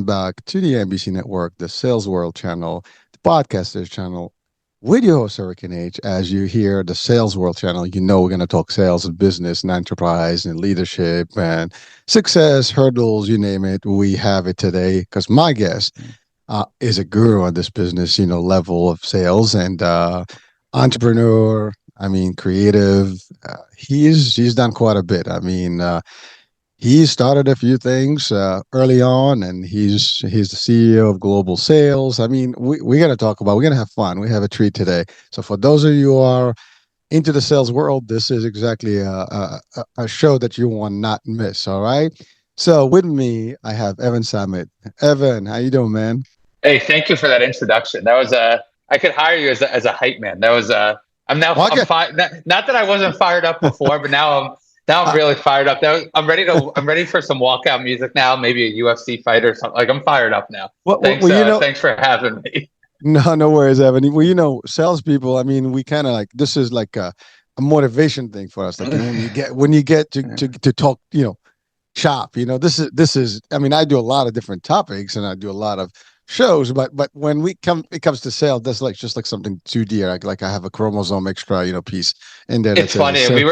back to the NBC Network, the Sales World channel, the Podcasters channel, with your host, Hurricane H. As you hear the Sales World channel, you know we're going to talk sales and business and enterprise and leadership and success, hurdles, you name it. We have it today because my guest is a guru on this business, level of sales and entrepreneur. I mean, creative. He's done quite a bit. I mean, he started a few things early on, and he's the CEO of Global Sales. I mean, we're going to talk about. We're going to have fun. We have a treat today. So for those of you who are into the sales world, this is exactly a show that you will not miss. All right. So with me, I have Evan Samet. Evan, how you doing, man? Hey, thank you for that introduction. That was I could hire you as a hype man. That was I'm now Okay. I'm not that I wasn't fired up before, but now I'm really fired up. I'm ready for some walkout music now. Maybe a UFC fight or something. Like I'm fired up now. Thanks for having me. No worries, Evan. Well, salespeople. I mean, we kind of like this is like a motivation thing for us. Like when you get to talk, shop. This is. I mean, I do a lot of different topics and I do a lot of shows, but when it comes to sales, that's like just like something 2D. Like I have a chromosome extra, piece in there. It's funny. So, We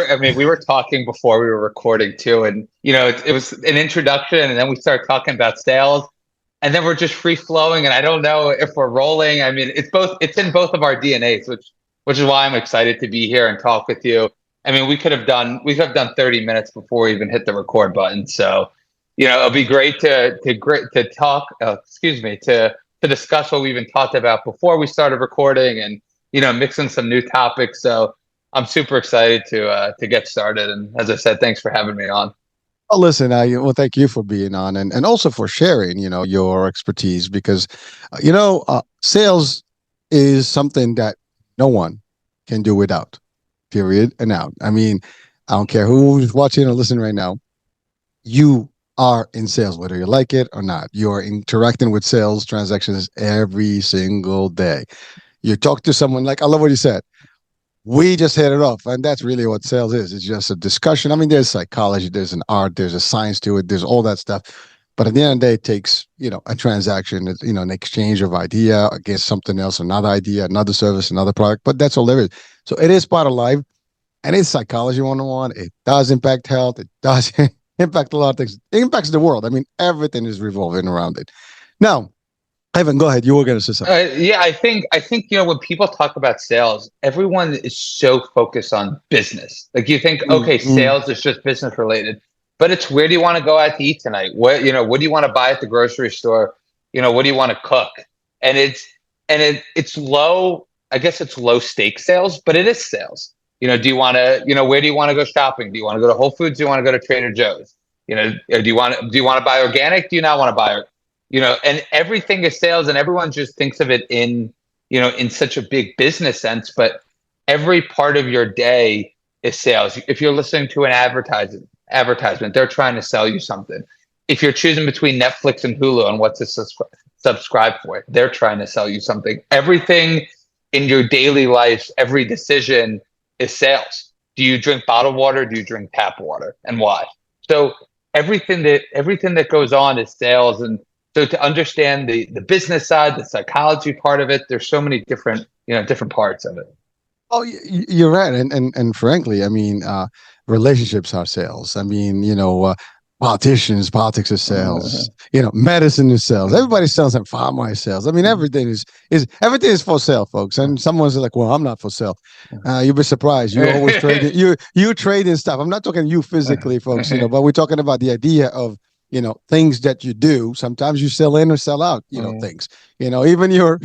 were talking before we were recording too, and it was an introduction, and then we started talking about sales, and then we're just free flowing, and I don't know if we're rolling. I mean, it's in both of our DNAs, which is why I'm excited to be here and talk with you. I mean, we could have done 30 minutes before we even hit the record button. So, it'll be great to talk. To discuss what we even talked about before we started recording, and mixing some new topics. So I'm super excited to get started. And as I said, thanks for having me on. oh, listen, thank you for being on and also for sharing, your expertise because, sales is something that no one can do without. Period and out. I mean, I don't care who's watching or listening right now. You are in sales, whether you like it or not. You're interacting with sales transactions every single day. You talk to someone like, I love what you said. We just hit it off. And that's really what sales is. It's just a discussion. I mean, there's psychology, there's an art, there's a science to it, there's all that stuff. But at the end of the day, it takes, a transaction, an exchange of idea against something else, another idea, another service, another product. But that's all there is. So it is part of life. And it's psychology 101. It does impact health. It does impact a lot of things. It impacts the world. I mean, everything is revolving around it. Now, Evan, go ahead. You were going to say something. Yeah, I think when people talk about sales, everyone is so focused on business. Like you think, okay, sales is just business related, but it's where do you want to go out to eat tonight? What do you want to buy at the grocery store? What do you want to cook? And it's low. I guess it's low stakes sales, but it is sales. Do you want to, where do you want to go shopping? Do you want to go to Whole Foods? Do you want to go to Trader Joe's? Do you want to buy organic? Do you not want to buy, and everything is sales, and everyone just thinks of it in such a big business sense, but every part of your day is sales. If you're listening to an advertisement, they're trying to sell you something. If you're choosing between Netflix and Hulu and what to subscribe for, they're trying to sell you something. Everything in your daily life, every decision is sales. Do you drink bottled water? Do you drink tap water, and why? So everything that goes on is sales. And so to understand the business side, the psychology part of it, there's so many different parts of it. Oh, you're right. And frankly, I mean, relationships are sales. I mean, politics is sales. Medicine is sales. Everybody sells and pharma is sales. I mean, everything is for sale, folks. And someone's like, well, I'm not for sale. You'll be surprised. You always trade. You trade in stuff. I'm not talking you physically, folks. But we're talking about the idea of things that you do. Sometimes you sell in or sell out. Things. Even there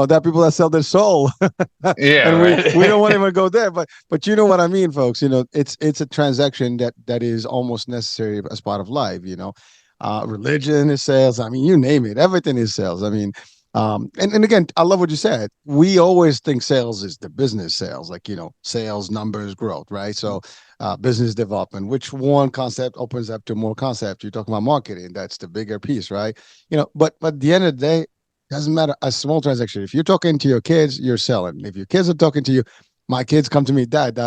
are people that sell their soul. Yeah, and right. we don't want to even go there. But you know what I mean, folks. It's a transaction that is almost necessary as part of life. Religion is sales. I mean, you name it. Everything is sales. I mean, and again, I love what you said. We always think sales is the business sales, like, sales, numbers, growth, right? So business development, which one concept opens up to more concepts. You're talking about marketing. That's the bigger piece, right? But at the end of the day, doesn't matter. A small transaction. If you're talking to your kids, you're selling. If your kids are talking to you, my kids come to me, Dad,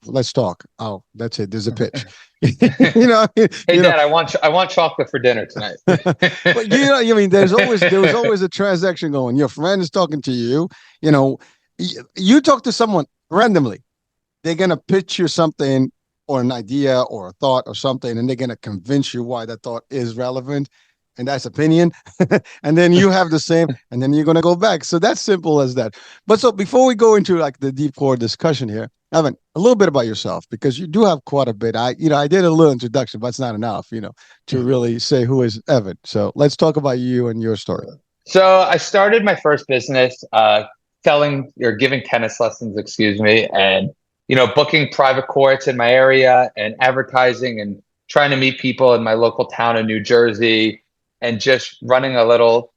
let's talk. Oh, that's it. There's a pitch. Hey, you know, Dad, I want chocolate for dinner tonight. but I mean, there was always a transaction going. Your friend is talking to you. You know, you talk to someone randomly. They're gonna pitch you something or an idea or a thought or something, and they're gonna convince you why that thought is relevant, and that's opinion. And then you have the same, and then you're gonna go back. So that's simple as that. But so before we go into like the deep core discussion here, Evan, a little bit about yourself because you do have quite a bit. I did a little introduction, but it's not enough, to really say who is Evan. So let's talk about you and your story. So I started my first business, selling or giving tennis lessons, excuse me, and booking private courts in my area and advertising and trying to meet people in my local town in New Jersey and just running a little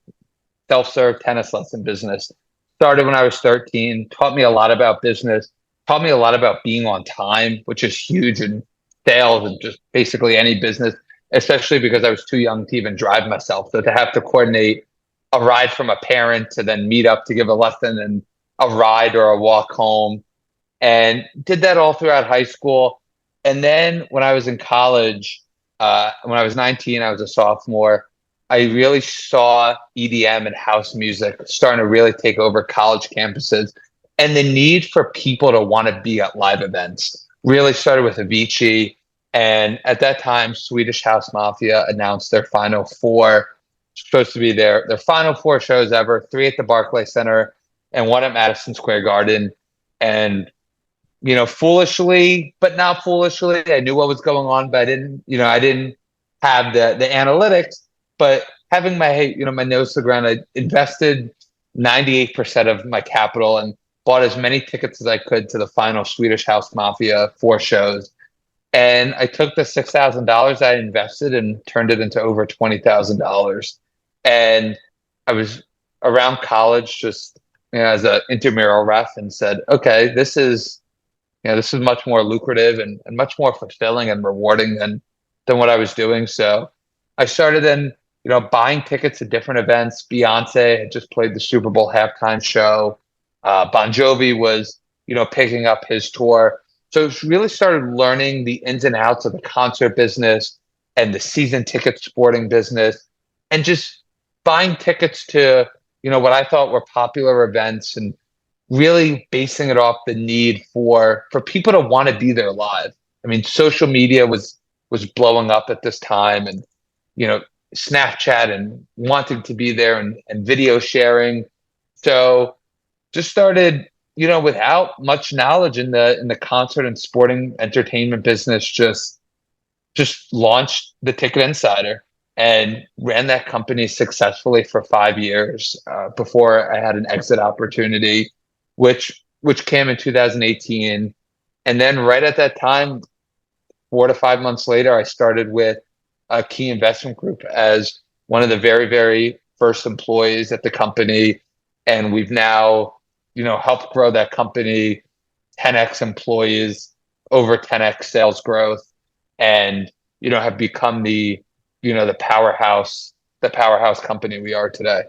self-serve tennis lesson business. Started when I was 13, taught me a lot about business, taught me a lot about being on time, which is huge in sales and just basically any business, especially because I was too young to even drive myself. So to have to coordinate a ride from a parent to then meet up to give a lesson and a ride or a walk home, and did that all throughout high school. And then when I was in college, when I was 19, I was a sophomore. I really saw EDM and house music starting to really take over college campuses, and the need for people to want to be at live events really started with Avicii. And at that time, Swedish House Mafia announced their final four, supposed to be their final four shows ever, three at the Barclays Center and one at Madison Square Garden. And foolishly, but not foolishly, I knew what was going on, but I didn't have the analytics. But having my nose to the ground, I invested 98% of my capital and bought as many tickets as I could to the final Swedish House Mafia four shows. And I took the $6,000 I invested and turned it into over $20,000. And I was around college just as an intramural ref and said, okay, this is much more lucrative and much more fulfilling and rewarding than what I was doing. So I started then, buying tickets to different events. Beyonce had just played the Super Bowl halftime show. Bon Jovi was, picking up his tour. So I really started learning the ins and outs of the concert business and the season ticket sporting business, and just buying tickets to, what I thought were popular events and really basing it off the need for people to want to be there live. I mean, social media was blowing up at this time, and Snapchat and wanting to be there and video sharing. So just started, without much knowledge in the concert and sporting entertainment business, just launched the Ticket Insider and ran that company successfully for 5 years before I had an exit opportunity, which came in 2018. And then right at that time, 4 to 5 months later, I started with a Key Investment Group as one of the very, very first employees at the company. And we've now, helped grow that company 10x employees, over 10x sales growth, and, have become the powerhouse company we are today.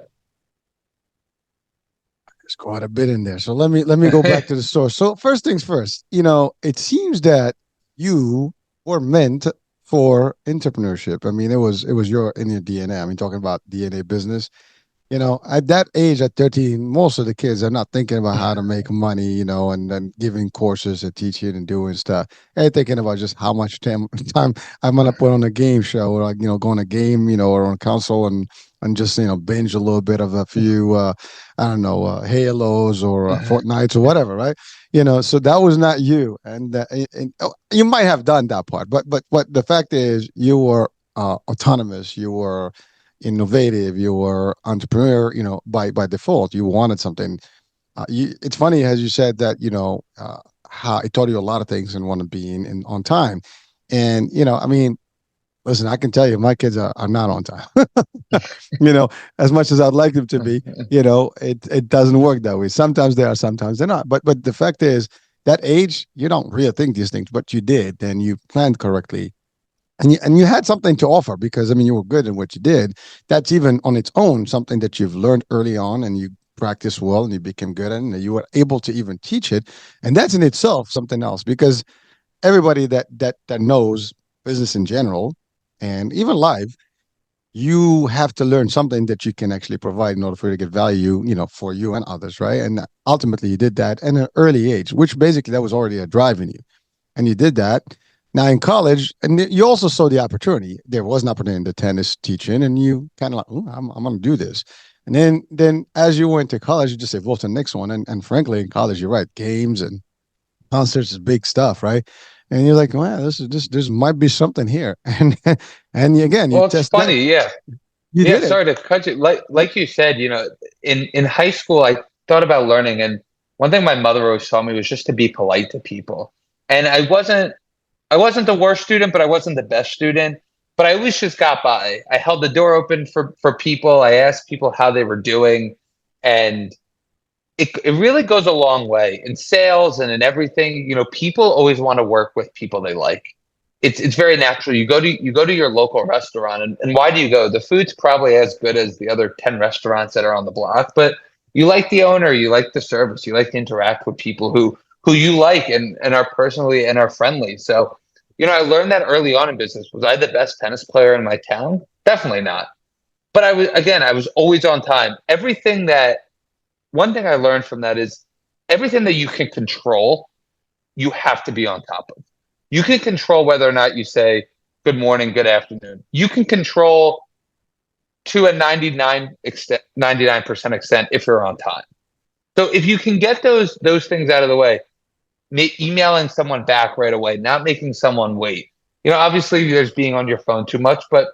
There's quite a bit in there. So let me go back to the source. So first things first, it seems that you were meant for entrepreneurship. I mean, it was in your DNA. I mean, talking about DNA business. At that age, at 13, most of the kids are not thinking about how to make money, and then giving courses and teaching and doing stuff. They're thinking about just how much time I'm gonna put on a game show, or go on a game, or on a console and just binge a little bit of a few I don't know, Halos or Fortnites or whatever, right? So that was not you, and you might have done that part, but the fact is you were autonomous, you were innovative, you were entrepreneur, by default. You wanted something. It's funny, as you said, that how it taught you a lot of things and want to be in on time. And I mean, listen, I can tell you my kids are not on time. As much as I'd like them to be, it doesn't work that way. Sometimes they are, sometimes they're not. But the fact is, that age, you don't really think these things, but you did, and you planned correctly. And you had something to offer, because I mean, you were good in what you did. That's even on its own something that you've learned early on, and you practiced well, and you became good at it, and you were able to even teach it. And that's in itself something else, because everybody that knows business in general, and even life, you have to learn something that you can actually provide in order for you to get value, for you and others, right? And ultimately, you did that at an early age, which basically that was already a drive in you, and you did that. Now in college, and you also saw the opportunity. There was an opportunity in the tennis teaching, and you kind of like, I'm going to do this. And then as you went to college, you just evolved to the next one. And frankly, in college, you're right, games and concerts is big stuff, right? And you're like, wow, this might be something here. And again, you Well, it's test that. funny, yeah. You Yeah, did it. sorry to cut you. Like you said, in high school, I thought about learning, and one thing my mother always told me was just to be polite to people. And I wasn't the worst student, but I wasn't the best student. But I always just got by. I held the door open for people. I asked people how they were doing, and it really goes a long way in sales and in everything. People always want to work with people they like. It's very natural. You go to your local restaurant, and why do you go? The food's probably as good as the other 10 restaurants that are on the block, but you like the owner, you like the service, you like to interact with people who you like and are personally and are friendly. So, I learned that early on in business. Was I the best tennis player in my town? Definitely not. But I was always on time. One thing I learned from that is everything that you can control, you have to be on top of. You can control whether or not you say good morning, good afternoon. You can control to a 99% extent if you're on time. So if you can get those things out of the way, emailing someone back right away, not making someone wait. Obviously there's being on your phone too much, but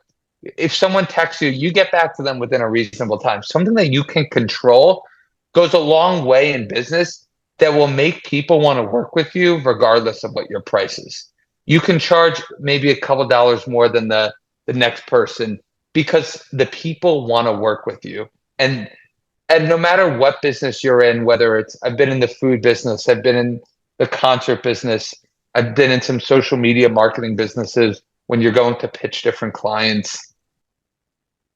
if someone texts you, you get back to them within a reasonable time. Something that you can control goes a long way in business that will make people want to work with you regardless of what your price is. You can charge maybe a couple dollars more than the next person because the people want to work with you. And no matter what business you're in, whether it's I've been in the food business, I've been in the concert business, I've been in some social media marketing businesses when you're going to pitch different clients.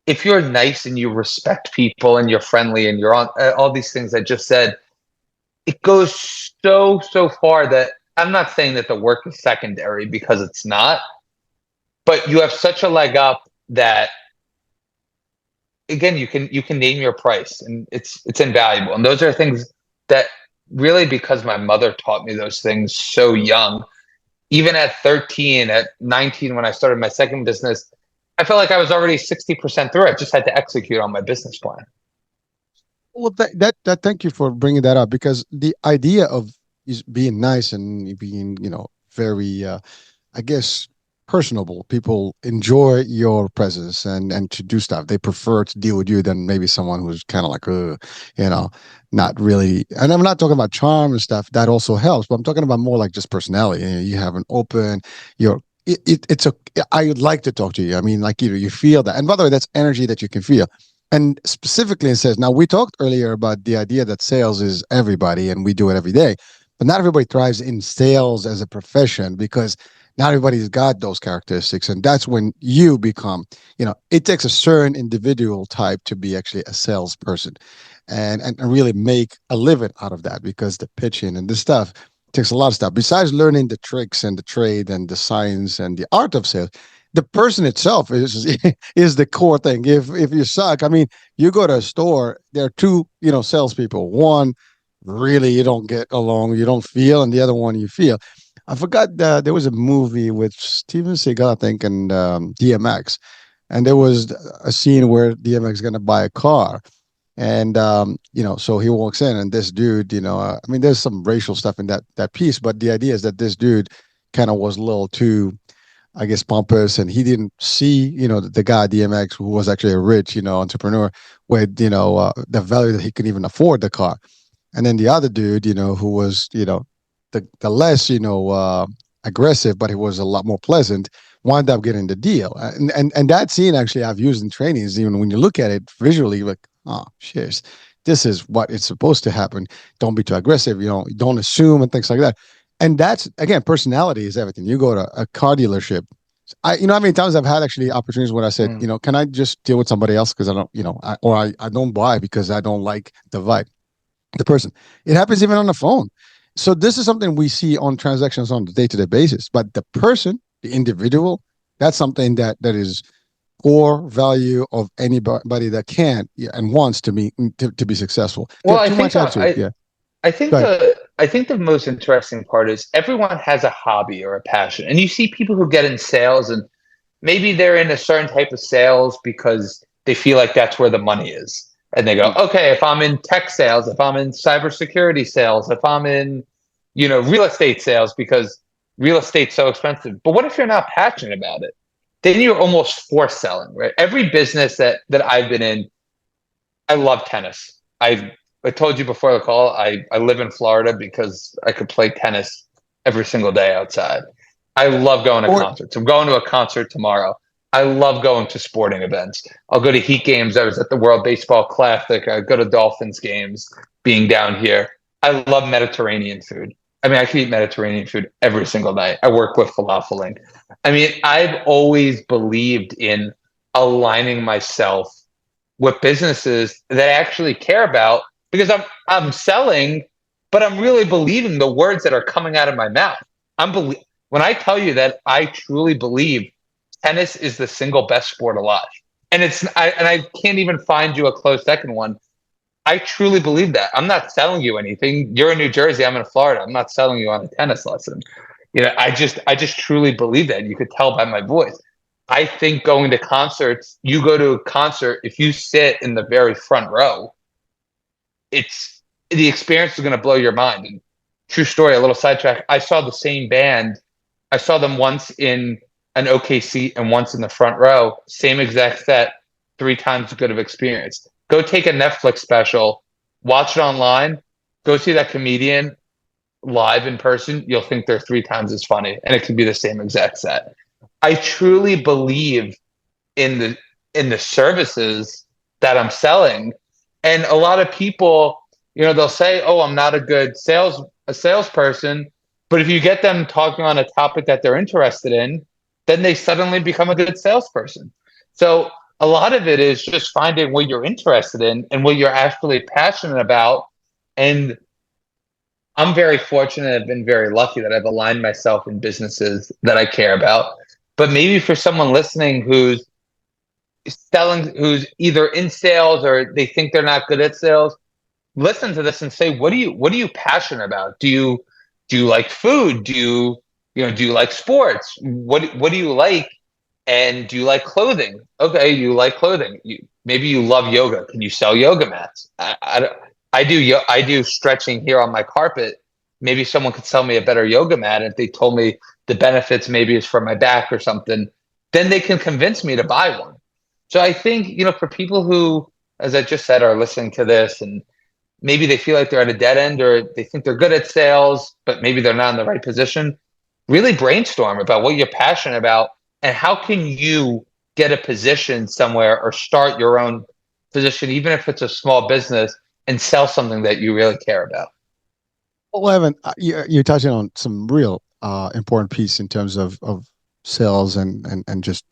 If you're nice and you respect people and you're friendly and you're on all these things I just said, it goes so far that I'm not saying that the work is secondary because it's not, but you have such a leg up that again you can name your price and it's invaluable. And those are things that really, because my mother taught me those things so young, even at 13, at 19 when I started my second business, I felt like I was already 60% through. I just had to execute on my business plan. Well, that thank you for bringing that up, because the idea of is being nice and being, very, I guess, personable. People enjoy your presence and to do stuff. They prefer to deal with you than maybe someone who's kind of like, you know, not really. And I'm not talking about charm and stuff. That also helps, but I'm talking about more like just personality. You have an open, you're. It's a. I would like to talk to you. I mean, like you feel that. And by the way, that's energy that you can feel. And specifically, it says, now we talked earlier about the idea that sales is everybody and we do it every day, but not everybody thrives in sales as a profession because not everybody's got those characteristics. And that's when you become, it takes a certain individual type to be actually a salesperson and really make a living out of that, because the pitching and this stuff takes a lot of stuff. Besides learning the tricks and the trade and the science and the art of sales, the person itself is the core thing. If you suck, I mean, you go to a store, there are two, salespeople. One, really you don't get along, you don't feel, and the other one you feel. I forgot there was a movie with Steven Seagal, I think, and DMX, and there was a scene where DMX is gonna buy a car, and so he walks in, and this dude, I mean, there's some racial stuff in that piece, but the idea is that this dude kind of was a little too, I guess, pompous, and he didn't see, the guy DMX, who was actually a rich, entrepreneur, with the value that he could even afford the car. And then the other dude, who was, the less, aggressive, but he was a lot more pleasant, wound up getting the deal. And that scene actually I've used in trainings. Even when you look at it visually, like, oh, shit, this is what it's supposed to happen. Don't be too aggressive. Don't assume and things like that. And that's, again, personality is everything. You go to a car dealership. How many times I've had actually opportunities where I said, can I just deal with somebody else because I don't, I don't buy because I don't like the vibe, the person. It happens even on the phone. So this is something we see on transactions on the day-to-day basis. But the person, the individual, That's something that is core value of anybody that can, yeah, and wants to be successful. If you Well, have too much attitude, yeah. I think Go ahead. the most interesting part is everyone has a hobby or a passion. And you see people who get in sales and maybe they're in a certain type of sales because they feel like that's where the money is. And they go, okay, if I'm in tech sales, if I'm in cybersecurity sales, if I'm in, real estate sales, because real estate's so expensive. But what if you're not passionate about it? Then you're almost forced selling, right? Every business that I've been in, I love tennis. I told you before the call, I live in Florida because I could play tennis every single day outside. I love going to Or concerts. I'm going to a concert tomorrow. I love going to sporting events. I'll go to Heat games. I was at the World Baseball Classic. I go to Dolphins games being down here. I love Mediterranean food. I mean, I can eat Mediterranean food every single night. I work with falafeling. I mean, I've always believed in aligning myself with businesses that I actually care about because I'm selling, but I'm really believing the words that are coming out of my mouth. When I tell you that I truly believe tennis is the single best sport alive, and I can't even find you a close second one. I truly believe that. I'm not selling you anything. You're in New Jersey. I'm in Florida. I'm not selling you on a tennis lesson. I just truly believe that. You could tell by my voice. I think going to concerts, you go to a concert, if you sit in the very front row, it's the experience is going to blow your mind. And true story, a little sidetrack. I saw the same band. I saw them once in an OK seat and once in the front row, same exact set, 3 times as good of experience. Go take a Netflix special, watch it online, go see that comedian live in person. You'll think they're 3 times as funny, and it could be the same exact set. I truly believe in the services that I'm selling. And a lot of people, they'll say, "Oh, I'm not a salesperson," but if you get them talking on a topic that they're interested in, then they suddenly become a good salesperson. So a lot of it is just finding what you're interested in and what you're actually passionate about. And I'm very fortunate. I've been very lucky that I've aligned myself in businesses that I care about. But maybe for someone listening who's who's either in sales or they think they're not good at sales, listen to this and say, what are you passionate about? Do you like food? Do you like sports? What do you like? And do you like clothing? Okay, you like clothing. Maybe you love yoga. Can you sell yoga mats? I do stretching here on my carpet. Maybe someone could sell me a better yoga mat. If they told me the benefits, maybe it's for my back or something, then they can convince me to buy one. So I think, for people who, as I just said, are listening to this and maybe they feel like they're at a dead end or they think they're good at sales, but maybe they're not in the right position, really brainstorm about what you're passionate about and how can you get a position somewhere or start your own position, even if it's a small business, and sell something that you really care about. Well, Evan, you're touching on some real important piece in terms of sales and just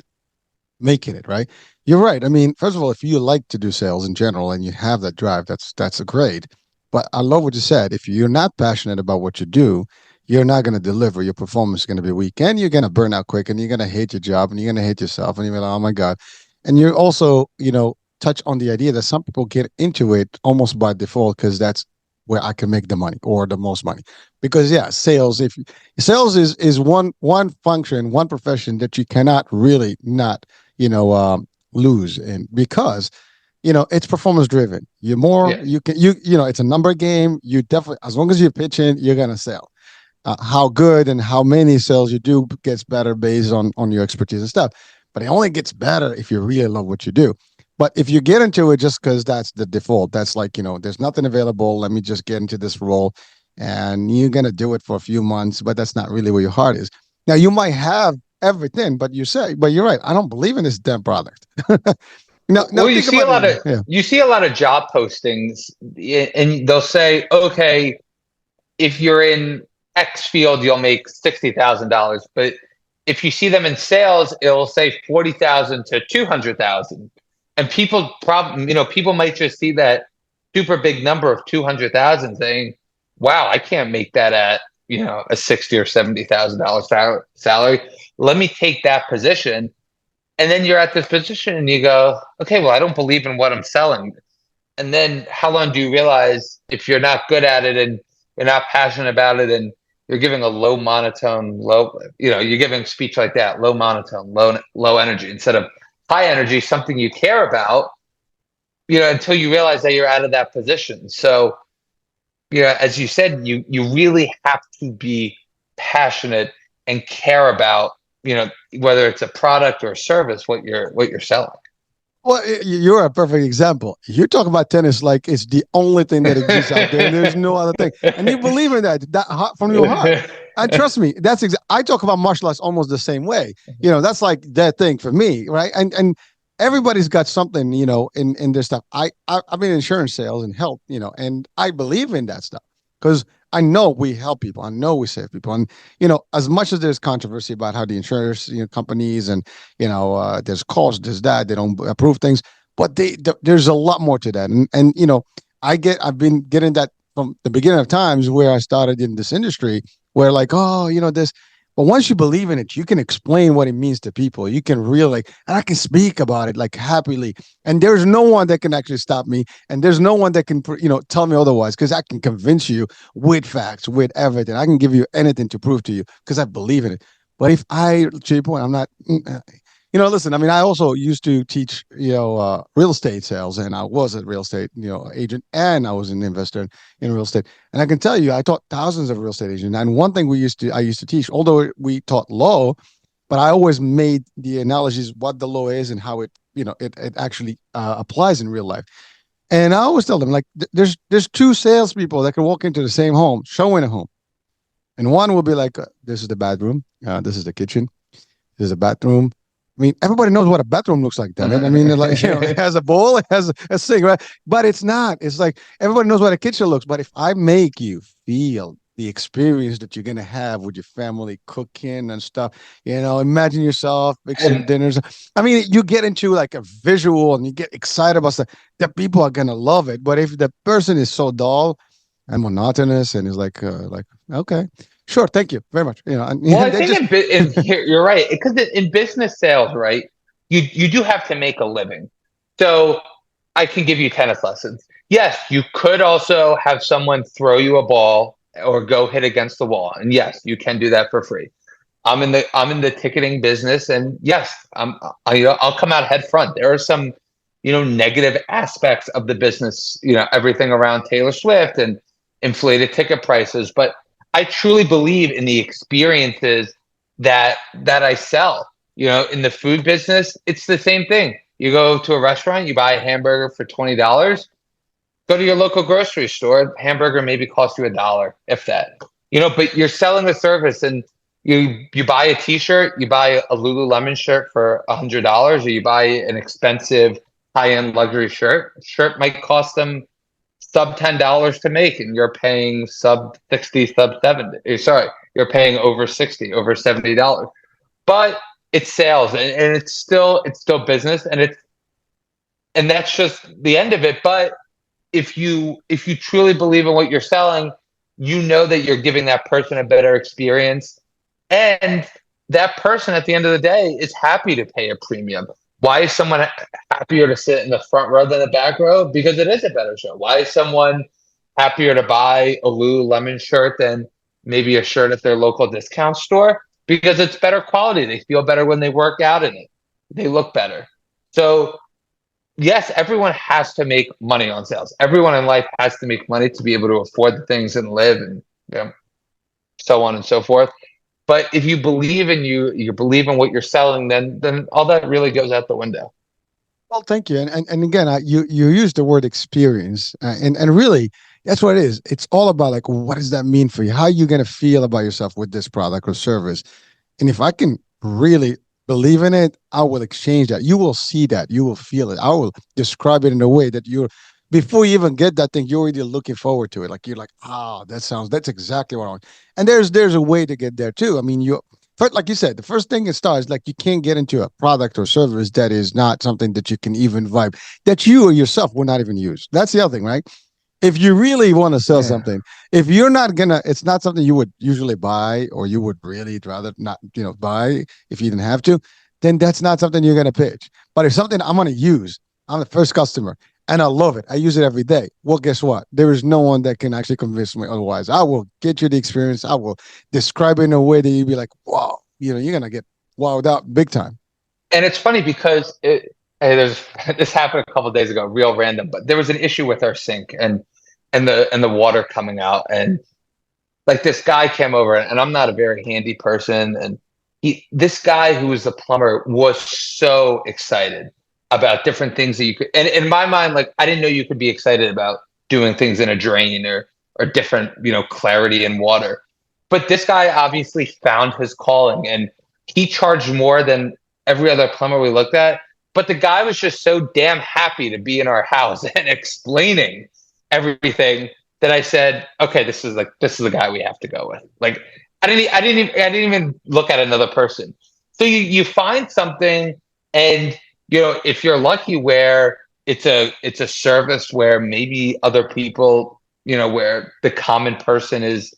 making it right. You're right. I mean, first of all, if you like to do sales in general and you have that drive, that's a great. But I love what you said. If you're not passionate about what you do, you're not going to deliver. Your performance is going to be weak, and you're going to burn out quick, and you're going to hate your job, and you're going to hate yourself, and you're like, oh my god. And you also, touch on the idea that some people get into it almost by default because that's where I can make the money or the most money. Because yeah, sales is one function, one profession that you cannot really not lose in because it's performance driven. You're more Yeah. you can it's a number game. You definitely, as long as you're pitching, you're gonna sell. How good and how many sales you do gets better based on your expertise and stuff. But it only gets better if you really love what you do. But if you get into it just because that's the default, that's like, there's nothing available. Let me just get into this role. And you're going to do it for a few months, but that's not really where your heart is. Now, you might have everything, but you're right. I don't believe in this damn product. Now Well, think about it. Yeah. you see a lot of job postings, and they'll say, okay, if you're in X field, you'll make $60,000. But if you see them in sales, it'll say 40,000 to 200,000. And people might just see that super big number of 200,000 saying, wow, I can't make that at a 60 or $70,000 salary. Let me take that position. And then you're at this position and you go, okay, well, I don't believe in what I'm selling. And then how long do you realize if you're not good at it and you're not passionate about it and you're giving a low monotone, you're giving speech like that, low monotone, low energy instead of high energy, something you care about, until you realize that you're out of that position. So, as you said, you really have to be passionate and care about, whether it's a product or a service, what you're selling. Well, you're a perfect example. You talk about tennis like it's the only thing that exists out there. There's no other thing, and you believe in that from your heart. And trust me, I talk about martial arts almost the same way. That's like that thing for me, right? And everybody's got something, in their stuff. I've been in insurance sales and health, and I believe in that stuff because I know we help people. I know we save people. And, as much as there's controversy about how the insurance companies and, there's cost, there's that, they don't approve things, but there's a lot more to that. And I've been getting that from the beginning of times where I started in this industry where like, oh, this. But once you believe in it, you can explain what it means to people. You can really, and I can speak about it like happily. And there's no one that can actually stop me. And there's no one that can, tell me otherwise because I can convince you with facts, with everything. I can give you anything to prove to you because I believe in it. But if to your point, I'm not, listen, I mean, I also used to teach, real estate sales, and I was a real estate, agent, and I was an investor in real estate. And I can tell you, I taught thousands of real estate agents. And one thing I used to teach, although we taught law, but I always made the analogies what the law is and how it, it actually applies in real life. And I always tell them, like, there's two salespeople that can walk into the same home, showing a home, and one will be like, this is the bedroom, this is the kitchen, this is a bathroom. I mean, everybody knows what a bathroom looks like, damn it. I mean, like, it has a bowl, it has a sink, right? But it's not. It's like everybody knows what a kitchen looks. But if I make you feel the experience that you're gonna have with your family cooking and stuff, imagine yourself fixing dinners. I mean, you get into like a visual and you get excited about stuff that people are gonna love it. But if the person is so dull and monotonous and is like, okay. Sure, thank you very much. Well, I think you're right because in business sales, right, you do have to make a living. So I can give you tennis lessons. Yes, you could also have someone throw you a ball or go hit against the wall, and yes, you can do that for free. I'm in the ticketing business, and yes, I'll come out head front. There are some negative aspects of the business, everything around Taylor Swift and inflated ticket prices, but I truly believe in the experiences that I sell. In the food business, it's the same thing. You go to a restaurant, you buy a hamburger for $20. Go to your local grocery store, hamburger maybe costs you $1, if that. But you're selling a service, and you buy a T-shirt, you buy a Lululemon shirt for $100, or you buy an expensive high-end luxury shirt. Shirt might cost them sub $10 to make, and you're paying sub 60, sub 70. Sorry, you're paying over 60, over $70. But it's sales, and it's still business, and that's just the end of it. But if you truly believe in what you're selling, that you're giving that person a better experience, and that person at the end of the day is happy to pay a premium. Why is someone happier to sit in the front row than the back row? Because it is a better show. Why is someone happier to buy a Lululemon shirt than maybe a shirt at their local discount store? Because it's better quality. They feel better when they work out in it. They look better. So yes, everyone has to make money on sales. Everyone in life has to make money to be able to afford the things and live, and so on and so forth. But if you believe in you believe in what you're selling, then all that really goes out the window. Well, thank you. And again, you use the word experience, and really that's what it is. It's all about like, what does that mean for you? How are you going to feel about yourself with this product or service? And if I can really believe in it, I will exchange that. You will see that. You will feel it. I will describe it in a way that before you even get that thing, you're already looking forward to it. Like you're like, that's exactly what I want. And there's a way to get there too. I mean, like you said, the first thing it starts like you can't get into a product or service that is not something that you can even vibe, that you or yourself will not even use. That's the other thing, right? If you really want to sell Yeah. something, if you're not gonna, it's not something you would usually buy, or you would really rather not, buy if you didn't have to, then that's not something you're gonna pitch. But if something I'm gonna use, I'm the first customer and I love it, I use it every day. Well, guess what? There is no one that can actually convince me otherwise. I will get you the experience. I will describe it in a way that you'd be like, wow, you're gonna get wowed out big time. And it's funny because hey, there's this happened a couple of days ago, real random, but there was an issue with our sink and the water coming out, and like this guy came over, and I'm not a very handy person, and this guy who was the plumber was so excited about different things that you could, and in my mind, like I didn't know you could be excited about doing things in a drain or different, clarity in water. But this guy obviously found his calling, and he charged more than every other plumber we looked at. But the guy was just so damn happy to be in our house and explaining everything that I said, okay, this is the guy we have to go with. Like I didn't even look at another person. So you find something, and if you're lucky, where it's a service where maybe other people, where the common person is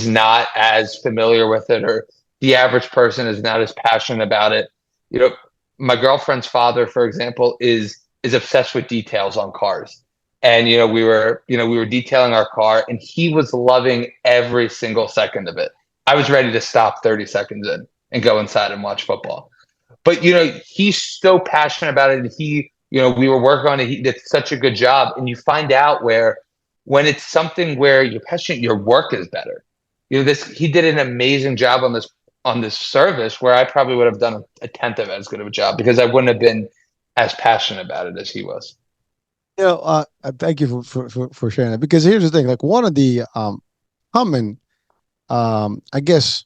not as familiar with it, or the average person is not as passionate about it. You know, my girlfriend's father, for example, is obsessed with details on cars. And we were detailing our car, and he was loving every single second of it. I was ready to stop 30 seconds in and go inside and watch football. But he's so passionate about it, and we were working on it. He did such a good job, and you find out where when it's something where you're passionate, your work is better. This he did an amazing job on this service where I probably would have done a tenth of as good of a job because I wouldn't have been as passionate about it as he was. Thank you for sharing that, because here's the thing. Like, one of the common, I guess,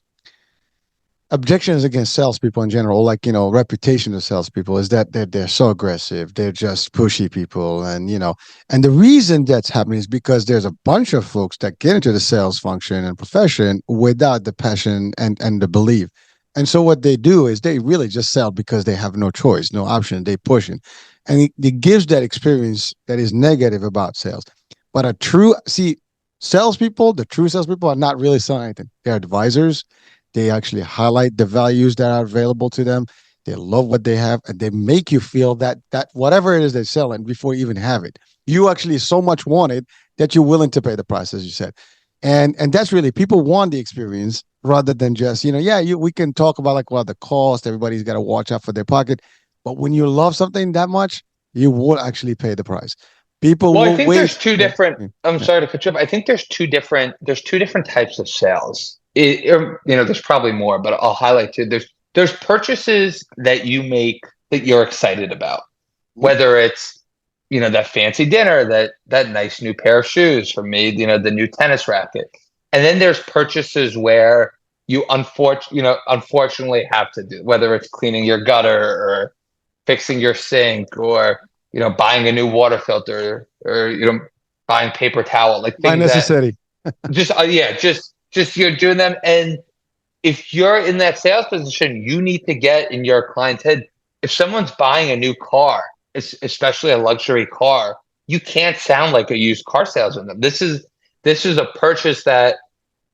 objections against salespeople in general, like, reputation of salespeople, is that they're so aggressive, they're just pushy people, and the reason that's happening is because there's a bunch of folks that get into the sales function and profession without the passion and the belief. And so what they do is they really just sell because they have no choice, no option. They push it, and it gives that experience that is negative about sales. But the true salespeople are not really selling anything. They're advisors. They actually highlight the values that are available to them. They love what they have, and they make you feel that whatever it is they're selling before you even have it, you actually so much want it that you're willing to pay the price, as you said. And that's really, people want the experience rather than just, we can talk about, like, well, the cost. Everybody's got to watch out for their pocket, but when you love something that much, you will actually pay the price. People Well, I will think there's wait. two Yeah, different. yeah, I'm yeah. sorry to cut you off. I think there's two different types of sales. There's probably more, but I'll highlight two. There's purchases that you make that you're excited about, whether it's that fancy dinner, that nice new pair of shoes, for me, the new tennis racket. And then there's purchases where you unfortunately have to do, whether it's cleaning your gutter or fixing your sink, or buying a new water filter, or buying paper towel, like By things that necessity. just yeah, just you're doing them. And if you're in that sales position, you need to get in your client's head. If someone's buying a new car, especially a luxury car, you can't sound like a used car salesman. This is a purchase that,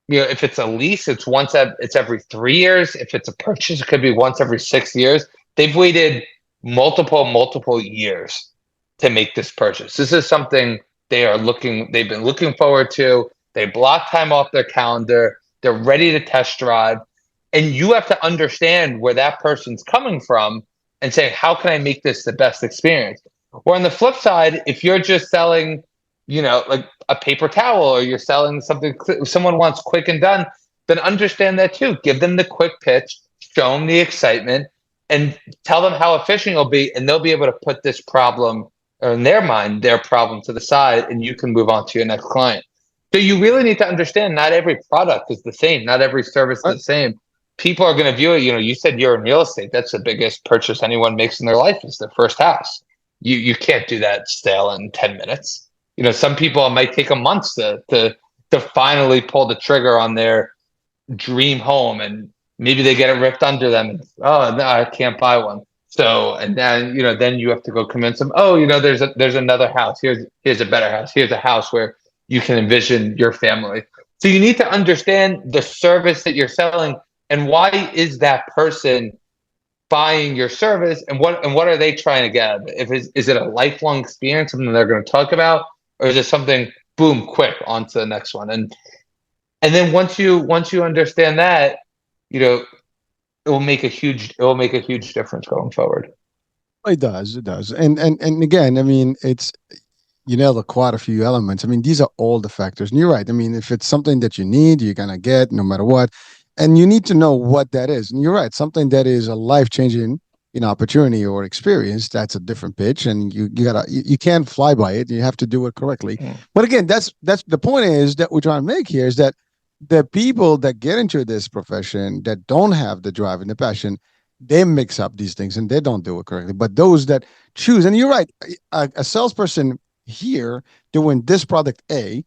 if it's a lease, it's every 3 years. If it's a purchase, it could be once every 6 years. They've waited multiple years to make this purchase. This is something they've been looking forward to. They block time off their calendar. They're ready to test drive. And you have to understand where that person's coming from and say, how can I make this the best experience? Or on the flip side, if you're just selling, like a paper towel, or you're selling something someone wants quick and done, then understand that too. Give them the quick pitch, show them the excitement, and tell them how efficient you'll be, and they'll be able to put this problem, or in their mind, their problem, to the side, and you can move on to your next client. So you really need to understand not every product is the same, not every service is Right. the same. People are going to view it. You said you're in real estate. That's the biggest purchase anyone makes in their life, is their first house. You can't do that sale in 10 minutes. Some people, it might take a month to finally pull the trigger on their dream home, and maybe they get it ripped under them, and, oh no, I can't buy one. So, and then, then you have to go convince them, oh, there's another house. Here's a better house. Here's a house where you can envision your family. So you need to understand the service that you're selling and why is that person buying your service and what are they trying to get out of it? Is it a lifelong experience, something they're going to talk about, or is it something boom, quick, on to the next one? And then once you understand that, it will make a huge difference going forward. It does. And again, I mean, it's quite a few elements. I mean, these are all the factors. And you're right. I mean, if it's something that you need, you're gonna get no matter what. And you need to know what that is. And you're right, something that is a life-changing, opportunity or experience, that's a different pitch. And you can't fly by it. You have to do it correctly. Mm. But again, that's the point is that we're trying to make here is that the people that get into this profession that don't have the drive and the passion, they mix up these things and they don't do it correctly. But those that choose, and you're right, a salesperson here doing this product A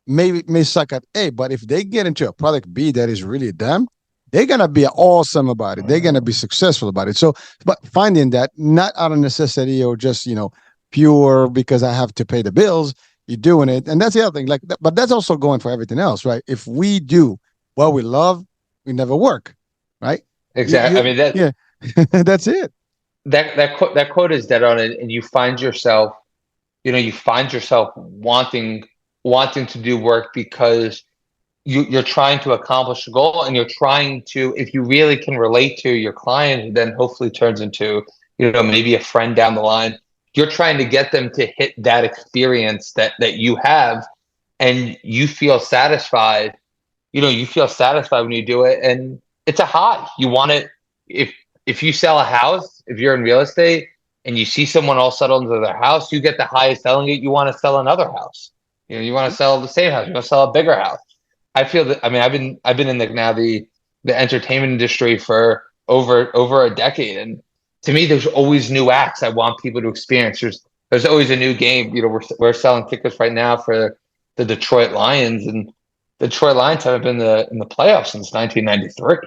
may suck at A, but if they get into a product B that is really them, they're gonna be awesome about it. They're gonna be successful about it. So, but finding that not out of necessity or just pure because I have to pay the bills, you're doing it, and that's the other thing. Like, but that's also going for everything else, right? If we do what we love, we never work, right? Exactly. I mean, yeah, that's it. that quote is dead on it, and you find yourself wanting to do work because you're trying to accomplish a goal, and you're trying to, if you really can relate to your client, who then hopefully turns into maybe a friend down the line. You're trying to get them to hit that experience that you have, and you feel satisfied. You feel satisfied when you do it, and it's a high. You want it. If you sell a house, if you're in real estate and you see someone all settled into their house, you get the highest selling it. You want to sell another house. You want to sell the same house. You want to sell a bigger house. I feel that. I mean, I've been in the entertainment industry for over a decade, and to me, there's always new acts I want people to experience. There's always a new game. We're selling tickets right now for the Detroit Lions, and the Detroit Lions haven't been in the playoffs since 1993.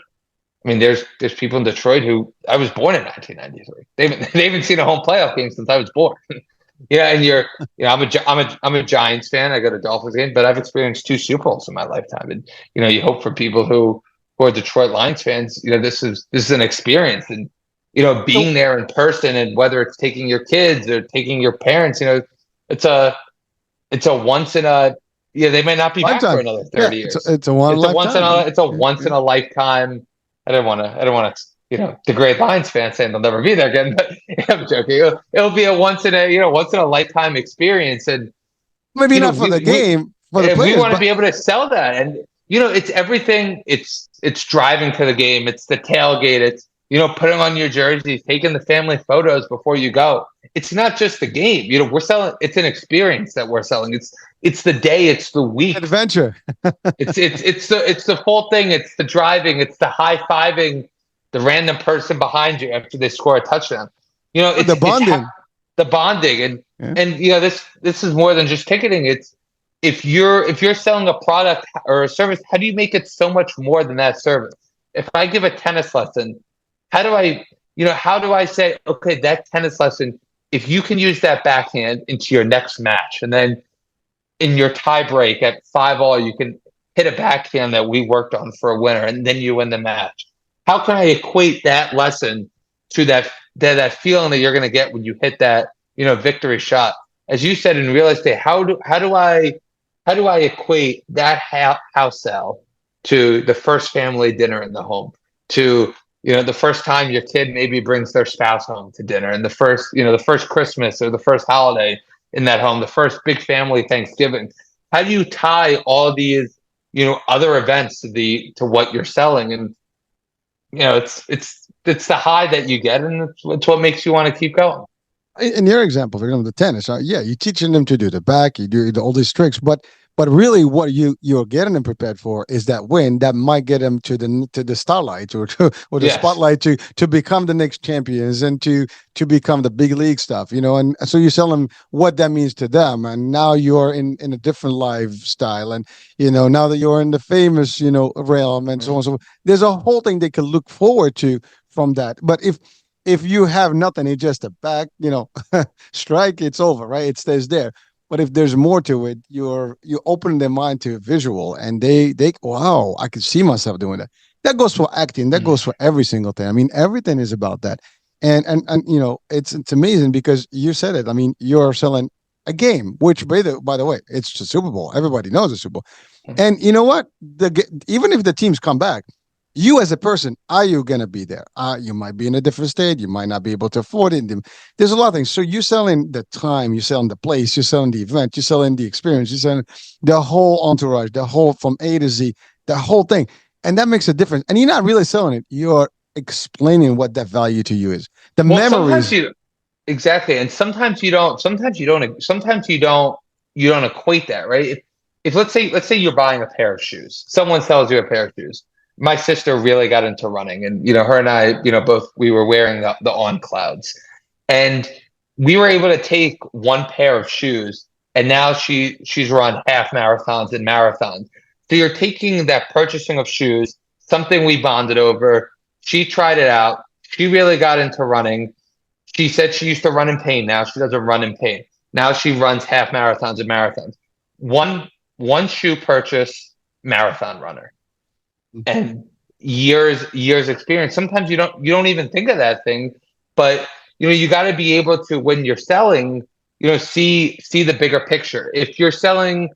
I mean, there's people in Detroit who, I was born in 1993. They haven't seen a home playoff game since I was born. Yeah, and I'm a Giants fan. I go to Dolphins game, but I've experienced two Super Bowls in my lifetime, and you hope for people who are Detroit Lions fans. This is an experience, and being there in person, and whether it's taking your kids or taking your parents, it's a once in a they may not be back for another 30 years. It's a once in a lifetime. I don't want to degrade Lions fans saying they'll never be there again, but I'm joking. It'll be a once in a lifetime experience, and maybe not for the game. For the players, we want to be able to sell that, and it's everything. It's driving to the game. It's the tailgate. It's putting on your jersey, taking the family photos before you go. It's not just the game. We're selling. It's an experience that we're selling. It's the day. It's the week. Adventure. it's the full thing. It's the driving. It's the high fiving the random person behind you after they score a touchdown. It's the bonding. The bonding, and this is more than just ticketing. It's if you're selling a product or a service, how do you make it so much more than that service? If I give a tennis lesson, how do I say, okay, that tennis lesson, if you can use that backhand into your next match, and then in your tie break at 5-all, you can hit a backhand that we worked on for a winner, and then you win the match. How can I equate that lesson to that feeling that you're going to get when you hit that victory shot? As you said, in real estate, how do I equate that house sale to the first family dinner in the home, to the first time your kid maybe brings their spouse home to dinner, and the first Christmas or the first holiday in that home, the first big family Thanksgiving? How do you tie all these other events to what you're selling? And it's the high that you get, and it's what makes you want to keep going. In your example, for example, the tennis, you're teaching them to do the back, you do all these tricks, but really, what you're getting them prepared for is that win that might get them to the starlight or the spotlight to become the next champions and to become the big league stuff, And so you tell them what that means to them, and now you're in a different lifestyle, and now that you're in the famous realm and so on. So there's a whole thing they can look forward to from that. But if if you have nothing, it's just a back, strike, it's over, right? It stays there. But if there's more to it, you open their mind to a visual, and they wow, I could see myself doing that. That goes for acting. That goes Mhm. for every single thing. I mean, everything is about that. And it's amazing because you said it. I mean, you're selling a game, which by the way, it's the Super Bowl. Everybody knows the Super Bowl. And you know what? Even if the teams come back, you as a person, are you gonna be there? You might be in a different state. You might not be able to afford it. There's a lot of things. So you're selling the time, you're selling the place, you're selling the event, you're selling the experience, you're selling the whole entourage, the whole from A to Z, the whole thing, and that makes a difference. And you're not really selling it. You're explaining what that value to you is. The Well, sometimes memories. you exactly, and sometimes you don't. Sometimes you don't equate that, right? If let's say you're buying a pair of shoes, someone sells you a pair of shoes. My sister really got into running, and her and I, both we were wearing the On Clouds, and we were able to take one pair of shoes, and now she's run half marathons and marathons. So you're taking that purchasing of shoes, something we bonded over. She tried it out. She really got into running. She said she used to run in pain. Now she doesn't run in pain. Now she runs half marathons and marathons. One shoe purchase, marathon runner, and years experience. Sometimes you don't even think of that thing, but you got to be able to, when you're selling, see the bigger picture. If you're selling,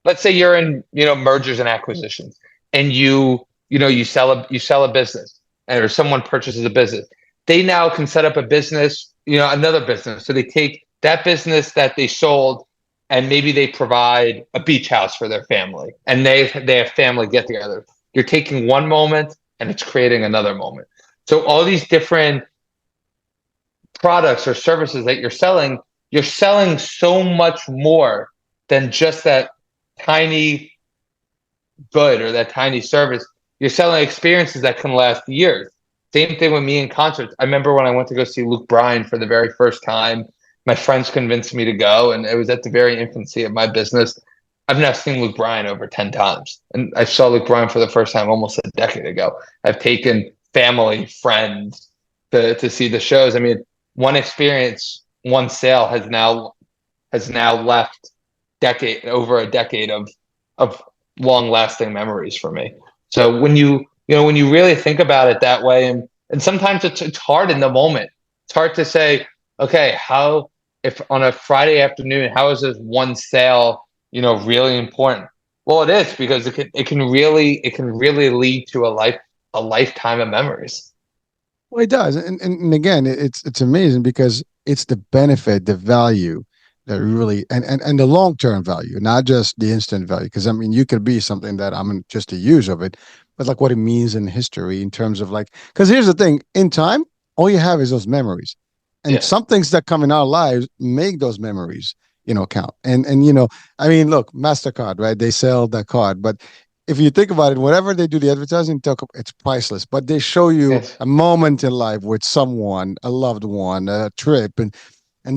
let's say you're in mergers and acquisitions, and you sell a business, or someone purchases a business, they now can set up a business, another business. So they take that business that they sold, and maybe they provide a beach house for their family, and they have family get together. You're taking one moment and it's creating another moment. So all these different products or services that you're selling so much more than just that tiny good or that tiny service. You're selling experiences that can last years. Same thing with me in concerts. I remember when I went to go see Luke Bryan for the very first time, my friends convinced me to go, and it was at the very infancy of my business. I've now seen Luke Bryan over 10 times, and I saw Luke Bryan for the first time almost a decade ago. I've taken family, friends to see the shows. I mean, one experience, one sale has now left over a decade of long lasting memories for me. So when you really think about it that way, and sometimes it's hard in the moment. It's hard to say, okay, how, if on a Friday afternoon, how is this one sale really important? Well, it is, because it can really lead to a lifetime of memories. Well, it does, and again, it's amazing because it's the benefit, the value that really, and the long term value, not just the instant value. Because I mean, you could be something that I'm just a use of it, but like what it means in history in terms of like, because here's the thing: in time, all you have is those memories, and Yeah. some things that come in our lives make those memories, count. And I mean, look, Mastercard, right? They sell that card, but if you think about it, whatever they do, the advertising, it's priceless. But they show you Yes. a moment in life with someone, a loved one, a trip, and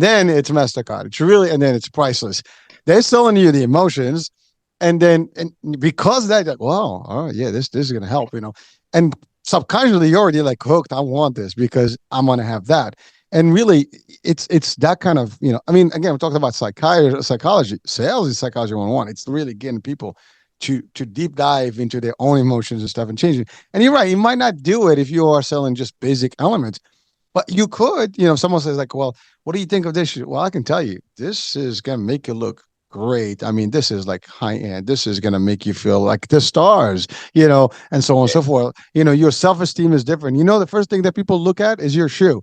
then it's Mastercard. It's really, and then it's priceless. They're selling you the emotions, and because that, like, wow, all right, yeah, this is gonna help, and subconsciously you're already like hooked. I want this because I'm gonna have that. And really, it's that kind of, I mean, again, we're talking about psychology. Sales is psychology 101. It's really getting people to deep dive into their own emotions and stuff and changing. And you're right, you might not do it if you are selling just basic elements, but you could, someone says like, well, what do you think of this? Well, I can tell you, this is gonna make you look great. I mean, this is like high end. This is gonna make you feel like the stars, and so on and so forth. Your self-esteem is different. The first thing that people look at is your shoe.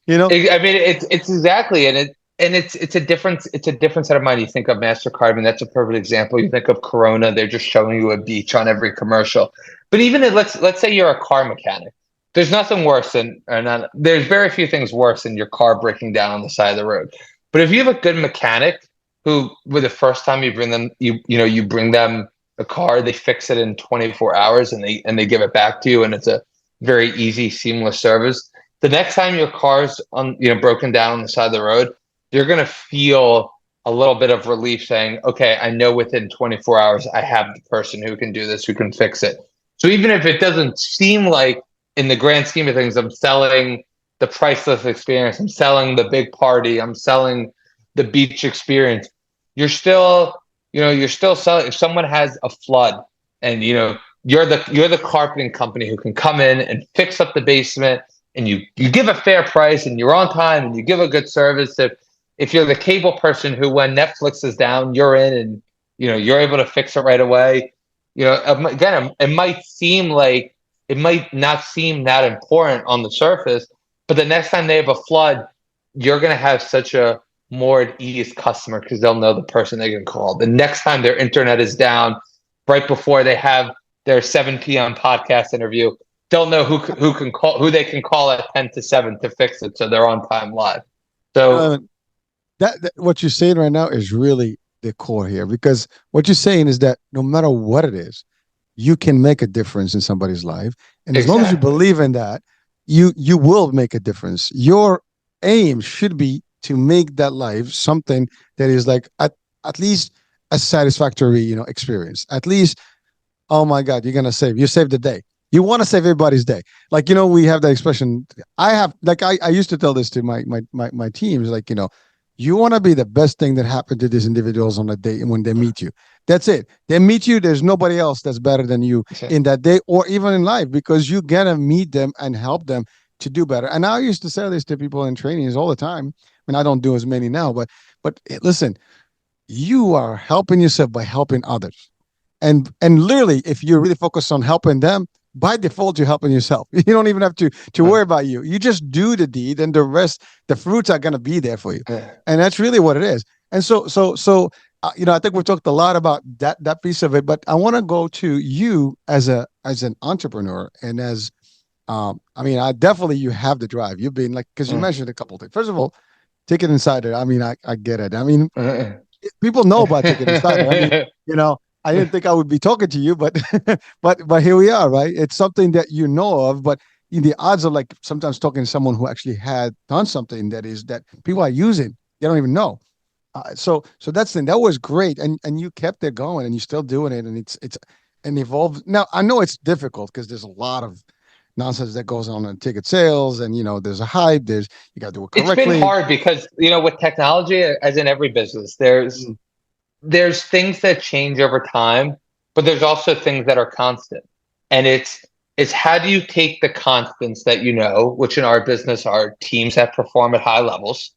you know? I mean, it's exactly, and it's a different set of mind. You think of Mastercard, I mean, that's a perfect example. You think of Corona, they're just showing you a beach on every commercial. But even if, let's say you're a car mechanic, there's nothing worse than, or not, there's very few things worse than your car breaking down on the side of the road. But if you have a good mechanic who, with the first time you bring them, you bring them a car, they fix it in 24 hours, and they give it back to you, and it's a very easy, seamless service. The next time your car's broken down on the side of the road, you're gonna feel a little bit of relief, saying, "Okay, I know within 24 hours I have the person who can do this, who can fix it." So even if it doesn't seem like, in the grand scheme of things, I'm selling the priceless experience. I'm selling the big party. I'm selling the beach experience. You're still selling. If someone has a flood and you're the carpeting company who can come in and fix up the basement, and you give a fair price and you're on time and you give a good service. If you're the cable person who, when Netflix is down, you're in and you're able to fix it right away. Again, it might not seem that important on the surface, but the next time they have a flood, you're going to have such a more at ease customer because they'll know the person they can call. The next time their internet is down, right before they have their 7 p.m. podcast interview, they'll know who they can call at 10 to 7 to fix it, so they're on time live. So that what you're saying right now is really the core here, because what you're saying is that no matter what it is, you can make a difference in somebody's life, and as long as you believe in that, you will make a difference. Your aim should be to make that life something that is like at least a satisfactory experience. At least, oh my God, you saved the day. You want to save everybody's day. Like, we have that expression. I used to tell this to my teams, like, you want to be the best thing that happened to these individuals on a day when they meet you. That's it. They meet you. There's nobody else that's better than you in that day or even in life, because you're going to meet them and help them to do better. And I used to say this to people in trainings all the time. I mean, I don't do as many now, but listen, you are helping yourself by helping others. And literally, if you're really focused on helping them, by default, you're helping yourself. You don't even have to worry about you. You just do the deed, and the rest, the fruits are going to be there for you. And that's really what it is. And so, I think we've talked a lot about that piece of it, but I want to go to you as an entrepreneur and as, I definitely, you have the drive. You've been like, because you mentioned a couple of things. First of all, Ticket Insider. I mean, I get it. I mean, people know about Ticket Insider. I mean, I didn't think I would be talking to you, but but here we are, right? It's something that you know of, but the odds of like sometimes talking to someone who actually had done something that people are using, they don't even know. So that's the thing. That was great, and you kept it going, and you're still doing it, and it's and evolved. Now I know it's difficult because there's a lot of nonsense that goes on in ticket sales, and there's a hype. You got to do it correctly. It's been hard because with technology, as in every business, there's things that change over time, but there's also things that are constant. And it's how do you take the constants that which in our business are teams that perform at high levels,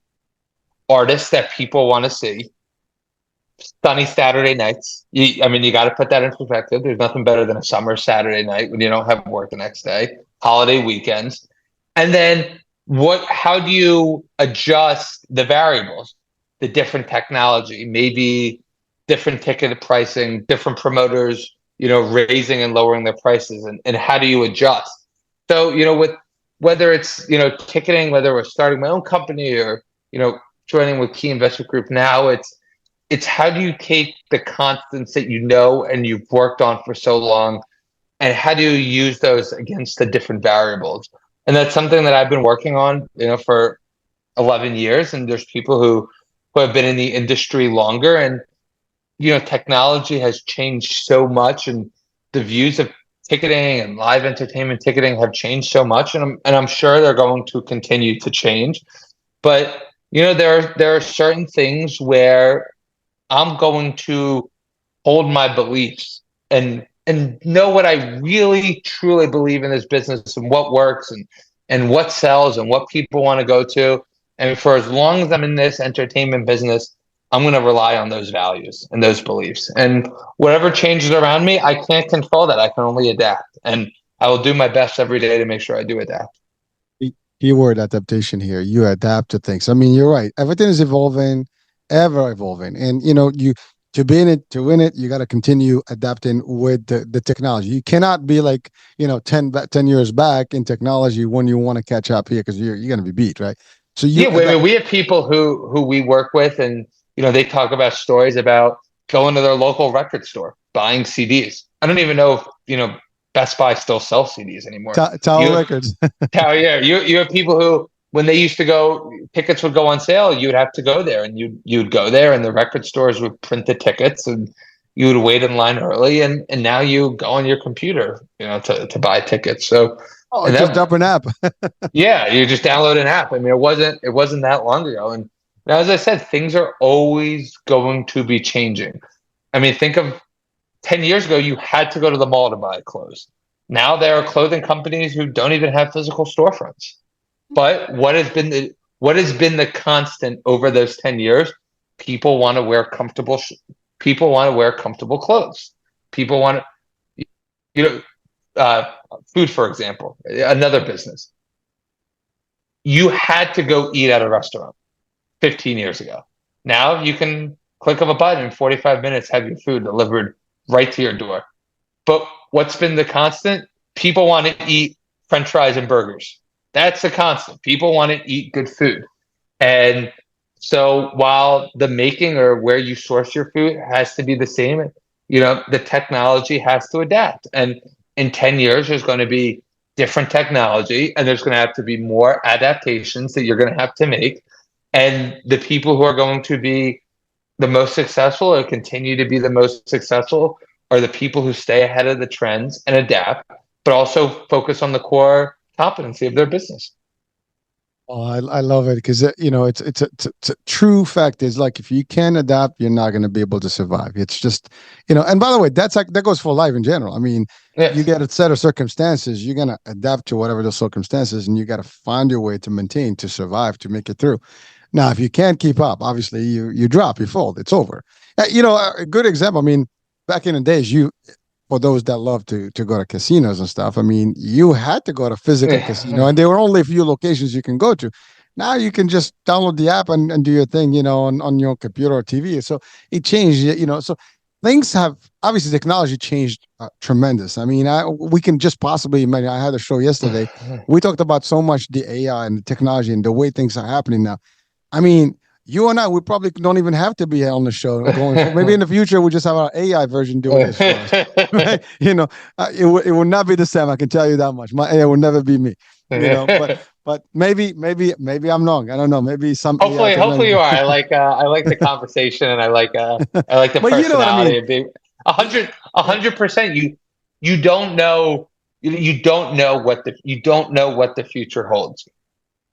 artists that people want to see, sunny Saturday nights. You got to put that in perspective. There's nothing better than a summer Saturday night when you don't have work the next day, holiday weekends. And then how do you adjust the variables, the different technology, maybe different ticket pricing, different promoters, raising and lowering their prices, and how do you adjust? So, with whether it's, ticketing, whether we're starting my own company or, joining with Key Investment Group now, it's how do you take the constants that and you've worked on for so long, and how do you use those against the different variables? And that's something that I've been working on, for 11 years. And there's people who have been in the industry longer, and technology has changed so much, and the views of ticketing and live entertainment ticketing have changed so much, and I'm sure they're going to continue to change. But there are certain things where I'm going to hold my beliefs and know what I really truly believe in this business, and what works, and what sells, and what people want to go to. And for as long as I'm in this entertainment business, I'm going to rely on those values and those beliefs. And whatever changes around me, I can't control that. I can only adapt. And I will do my best every day to make sure I do adapt. Keyword adaptation here. You adapt to things. I mean, you're right. Everything is evolving, ever evolving. And, you to be in it, to win it, you got to continue adapting with the technology. You cannot be like, 10 years back in technology when you want to catch up here, because you're going to be beat, right? So we have people who we work with, and they talk about stories about going to their local record store, buying CDs. I don't even know if, Best Buy still sells CDs anymore. Tower Records. Yeah. You have people who, when they used to go, tickets would go on sale, you'd have to go there, and you'd go there, and the record stores would print the tickets, and you would wait in line early, and now you go on your computer, to buy tickets. So Oh, And just that, drop an app. yeah, you just download an app. I mean, it wasn't that long ago. And now, as I said, things are always going to be changing. I mean, think of 10 years ago, you had to go to the mall to buy clothes. Now there are clothing companies who don't even have physical storefronts. But what has been the constant over those 10 years? People want to wear comfortable people want to wear comfortable clothes. People want to, you know, food, for example, another business. You had to go eat at a restaurant 15 years ago. Now you can click of a button in 45 minutes, have your food delivered right to your door. But what's been the constant? People want to eat French fries and burgers. That's the constant. People want to eat good food. And so while the making or where you source your food has to be the same, the technology has to adapt. And in 10 years, there's going to be different technology and there's going to have to be more adaptations that you're going to have to make. And the people who are going to be the most successful or continue to be the most successful are the people who stay ahead of the trends and adapt, but also focus on the core competency of their business. Oh, I love it because it's a true fact. Is like if you can't adapt, you're not going to be able to survive. It's just And by the way, that goes for life in general. I mean, you Yes. get a set of circumstances, you're gonna adapt to whatever those circumstances, and you got to find your way to maintain, to survive, to make it through. Now, if you can't keep up, obviously you drop, you fold, it's over. A good example. I mean, back in the days, for those that love to go to casinos and stuff, I mean, you had to go to physical casino, and there were only a few locations you can go to. Now you can just download the app and do your thing, on your computer or TV. So it changed, So things have obviously technology changed tremendous. I mean, we can just possibly imagine. I had a show yesterday. We talked about so much the AI and the technology and the way things are happening now. I mean, you and I, we probably don't even have to be on the show going forward. Maybe in the future, we just have our AI version doing this for us. Right? It will not be the same. I can tell you that much. My AI will never be me. But maybe I'm wrong. I don't know. Maybe some AI Hopefully technology. you are. I like the conversation, and I like the But you know what I mean. personality of being 100%. You don't know. You don't know what the future holds.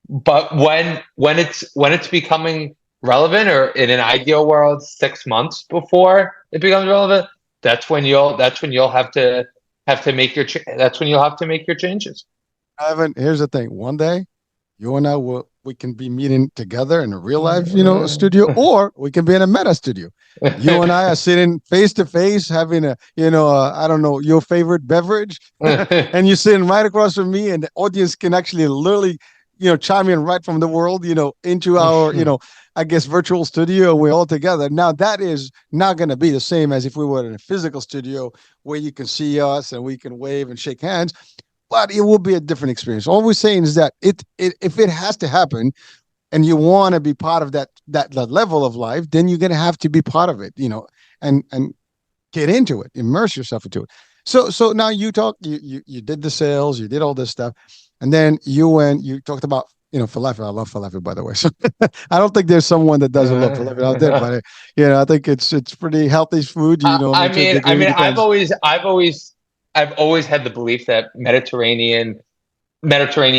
But when it's becoming relevant, or in an ideal world, 6 months before it becomes relevant, that's when you'll have to make that's when you'll have to make your changes. Ivan, here's the thing. One day, you and I we can be meeting together in a real life, studio, or we can be in a meta studio. You and I are sitting face to face, having I don't know, your favorite beverage, and you're sitting right across from me, and the audience can actually literally, chime in right from the world, into our, I guess, virtual studio, and we're all together. Now that is not going to be the same as if we were in a physical studio where you can see us and we can wave and shake hands, but it will be a different experience. All we're saying is that if it has to happen and you want to be part of that level of life, then you're going to have to be part of it, and get into it, immerse yourself into it. So now you did the sales, you did all this stuff, and then you talked about falafel. I love falafel, by the way. So I don't think there's someone that doesn't love falafel out there, but I think it's pretty healthy food. I To a mean, I degree, mean, I've depends. always, I've always, I've always had the belief that Mediterranean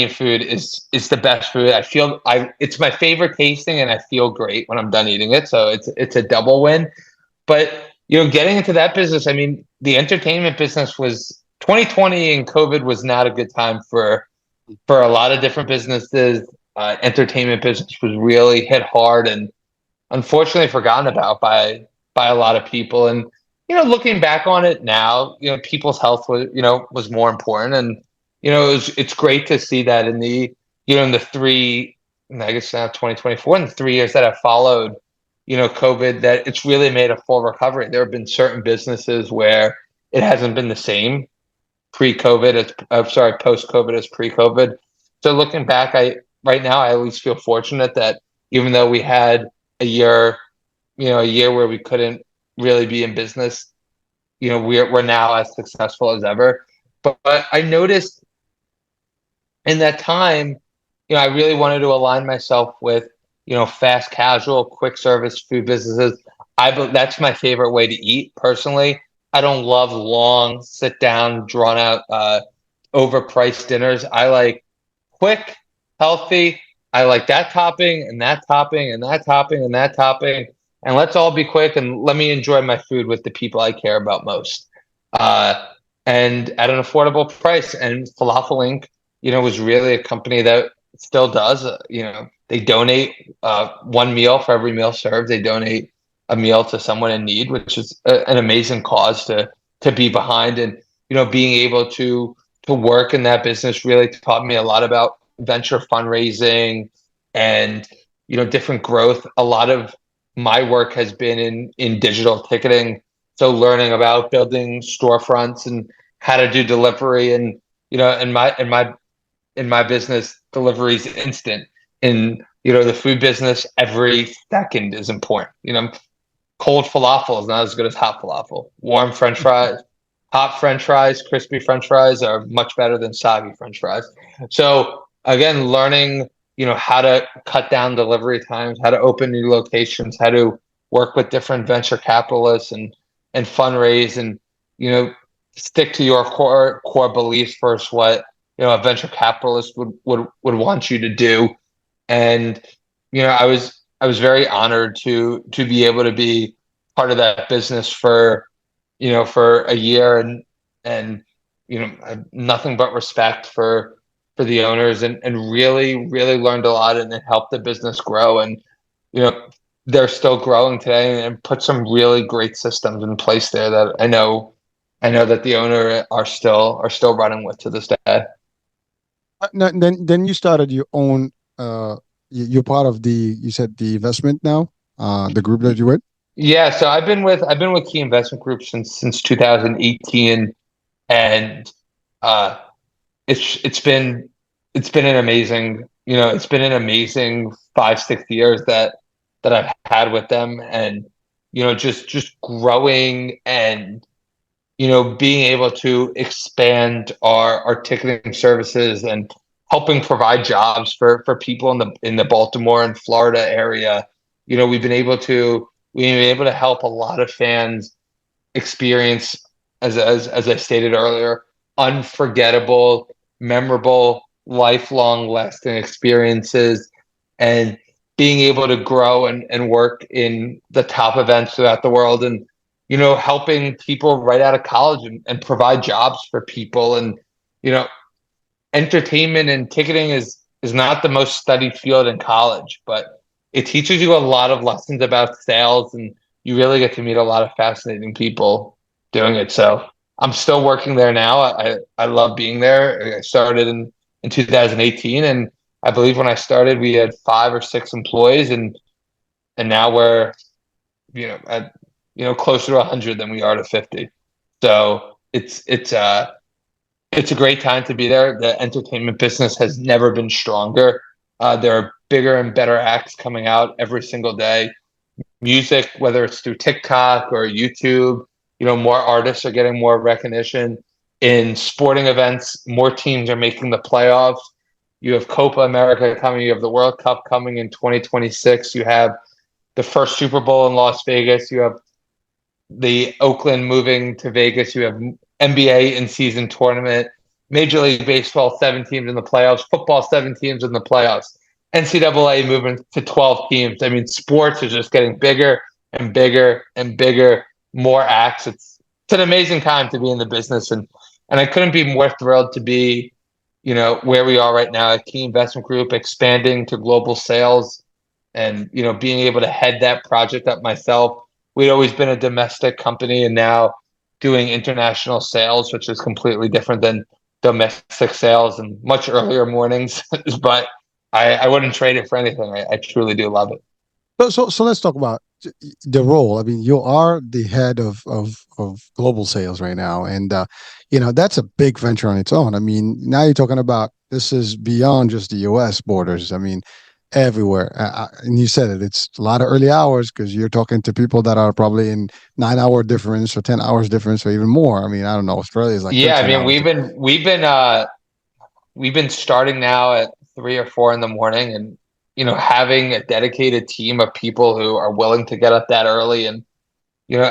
food is the best food. It's my favorite tasting, and I feel great when I'm done eating it. So it's a double win. But getting into that business, I mean, the entertainment business was 2020, and COVID was not a good time for a lot of different businesses. Entertainment business was really hit hard and unfortunately forgotten about by a lot of people. And looking back on it now, people's health was more important, and it's great to see that in the three, I guess now 2024, in the 3 years that have followed, COVID, that it's really made a full recovery. There have been certain businesses where it hasn't been the same pre-COVID as I'm sorry, post-COVID as pre-COVID. So looking back, right now I at least feel fortunate that even though we had a year where we couldn't really be in business, we're now as successful as ever. But I noticed in that time, I really wanted to align myself with, fast casual, quick service food businesses. That's my favorite way to eat personally. I don't love long, sit down, drawn out, overpriced dinners. I like quick, healthy. I like that topping and that topping and that topping and that topping. And let's all be quick and let me enjoy my food with the people I care about most. Uh, and at an affordable price. And Falafel Inc., was really a company that still does. They donate one meal for every meal served. They donate a meal to someone in need, which is an amazing cause to be behind. And being able to work in that business really taught me a lot about venture fundraising and different growth. A lot of my work has been in digital ticketing, so learning about building storefronts and how to do delivery. And in my business, delivery is instant. In the food business, every second is important. Cold falafel is not as good as hot falafel. Warm French fries, hot French fries, crispy French fries are much better than soggy French fries. So again, learning how to cut down delivery times, how to open new locations, how to work with different venture capitalists and fundraise, and stick to your core beliefs first. What a venture capitalist would want you to do. And I was very honored to be able to be part of that business for a year, and I have nothing but respect for the owners, and really really learned a lot, and it helped the business grow. And they're still growing today, and put some really great systems in place there that I know that the owner are still running with to this day. Then you started your own. You're part of you said the investment now. The group that you with. Yeah, so I've been with Key Investment Group since 2018, and uh, it's been an amazing, 5-6 years that I've had with them. And just growing, and being able to expand our ticketing services, and helping provide jobs for people in the Baltimore and Florida area. We've been able to help a lot of fans experience, as I stated earlier, unforgettable, memorable, lifelong, lasting experiences. And being able to grow and work in the top events throughout the world, and helping people right out of college, and provide jobs for people. And you know entertainment and ticketing is not the most studied field in college, but it teaches you a lot of lessons about sales, and you really get to meet a lot of fascinating people doing it. So I'm still working there now. I love being there. I started in 2018, and I believe when I started we had 5 or 6 employees, and now we're at closer to 100 than we are to 50. So it's a great time to be there. The entertainment business has never been stronger. There are bigger and better acts coming out every single day. Music, whether it's through TikTok or YouTube, more artists are getting more recognition. In sporting events, more teams are making the playoffs. You have Copa America coming. You have the World Cup coming in 2026. You have the first Super Bowl in Las Vegas. You have the Oakland moving to Vegas. You have NBA in-season tournament. Major League Baseball, 7 teams in the playoffs. Football, 7 teams in the playoffs. NCAA moving to 12 teams. I mean, sports are just getting bigger and bigger and bigger. More acts. It's an amazing time to be in the business, and I couldn't be more thrilled to be, where we are right now at Key Investment Group, expanding to global sales, and being able to head that project up myself. We'd always been a domestic company, and now doing international sales, which is completely different than domestic sales, and much earlier mornings. But I wouldn't trade it for anything. I truly do love it. So let's talk about the role. I mean, you are the head of global sales right now, and that's a big venture on its own. I mean, now you're talking about this is beyond just the U.S. borders. I mean, everywhere. And you said it. It's a lot of early hours because you're talking to people that are probably in 9 hour difference or 10 hours difference or even more. I mean, I don't know. Australia is like Yeah, I 13 mean, hours. we've been starting now at 3 or 4 in the morning, and having a dedicated team of people who are willing to get up that early. And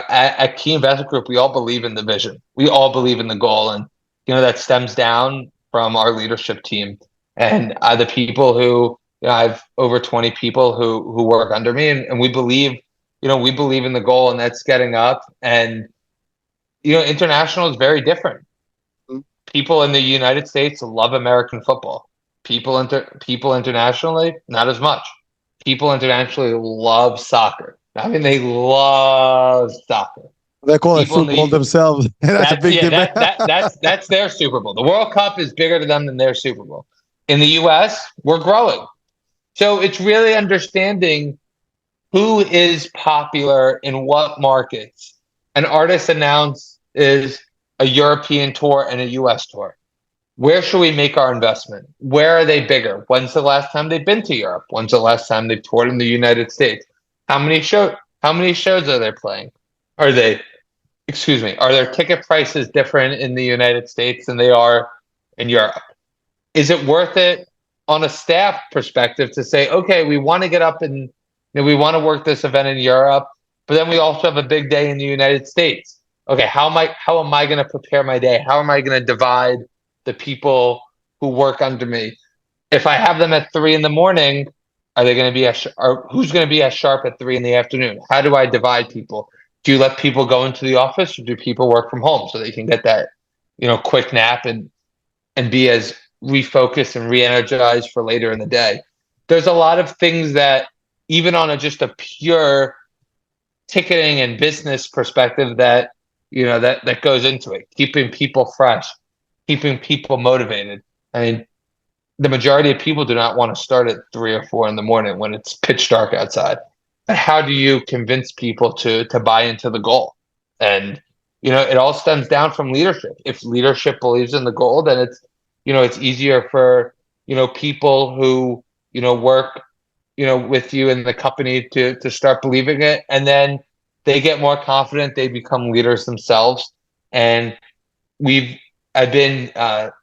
at Key Investment Group, we all believe in the vision. We all believe in the goal, and that stems down from our leadership team, and the people who, I have over 20 people who work under me, and we believe, we believe in the goal, and that's getting up. And international is very different. People in the United States love American football. People internationally, not as much. People internationally love soccer. I mean, they love soccer. They call it People in football the themselves. That's a big debate. that's their Super Bowl. The World Cup is bigger to them than their Super Bowl. In the U.S., we're growing. So it's really understanding who is popular in what markets. An artist announces a European tour and a U.S. tour. Where should we make our investment? Where are they bigger? When's the last time they've been to Europe? When's the last time they've toured in the United States? How many shows are they playing? Are their ticket prices different in the United States than they are in Europe? Is it worth it on a staff perspective to say, okay, we want to get up and we want to work this event in Europe, but then we also have a big day in the United States. Okay, how am I going to prepare my day? How am I going to divide the people who work under me? If I have them at 3 a.m, are they going to be who's going to be as sharp at 3 p.m? How do I divide people? Do you let people go into the office, or do people work from home so they can get that, quick nap and be as refocused and re-energized for later in the day? There's a lot of things that, even on just a pure ticketing and business perspective, that that goes into it. Keeping people fresh, keeping people motivated. I mean, the majority of people do not want to start at 3 or 4 in the morning when it's pitch dark outside. But how do you convince people to buy into the goal? And it all stems down from leadership. If leadership believes in the goal, then it's easier for people who work with you in the company to start believing it, and then they get more confident. They become leaders themselves. And I've been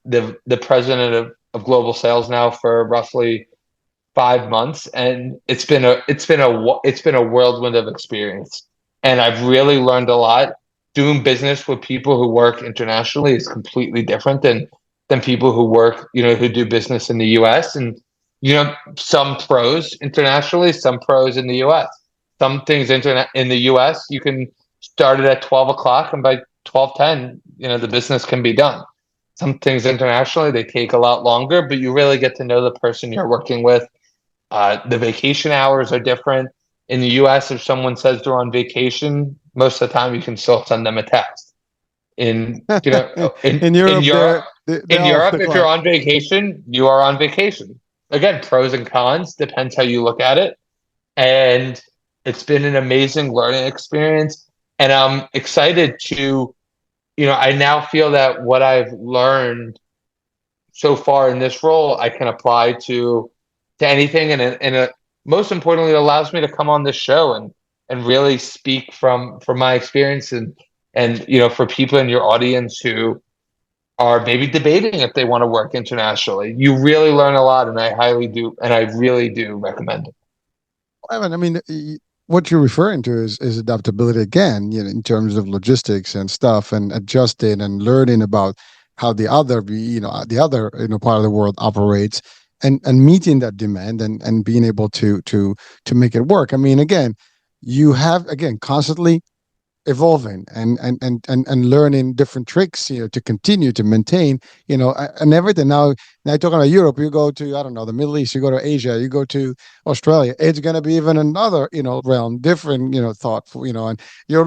the president of global sales now for roughly 5 months, and it's been a whirlwind of experience. And I've really learned a lot. Doing business with people who work internationally is completely different than people who work, who do business in the U.S. And some pros internationally, some pros in the U.S. Some things in the U.S. you can start it at 12 o'clock, and by 12:10, the business can be done. Some things internationally, they take a lot longer, but you really get to know the person you're working with. The vacation hours are different. In the U.S., if someone says they're on vacation, most of the time you can still send them a text. In in Europe, if you're on vacation, you are on vacation. Again, pros and cons, depends how you look at it. And it's been an amazing learning experience. And I'm excited to, I now feel that what I've learned so far in this role, I can apply to anything. And most importantly, it allows me to come on this show and really speak from my experience, and for people in your audience who are maybe debating if they want to work internationally. You really learn a lot, and I really do recommend it. I mean, what you're referring to is adaptability again, in terms of logistics and stuff, and adjusting and learning about how the other part of the world operates, and meeting that demand, and being able to make it work. I mean, again, you have constantly evolving and learning different tricks, to continue to maintain, and everything. Now talking about Europe, you go to, I don't know, the Middle East, you go to Asia, you go to Australia, it's going to be even another, realm, different, thoughtful, and I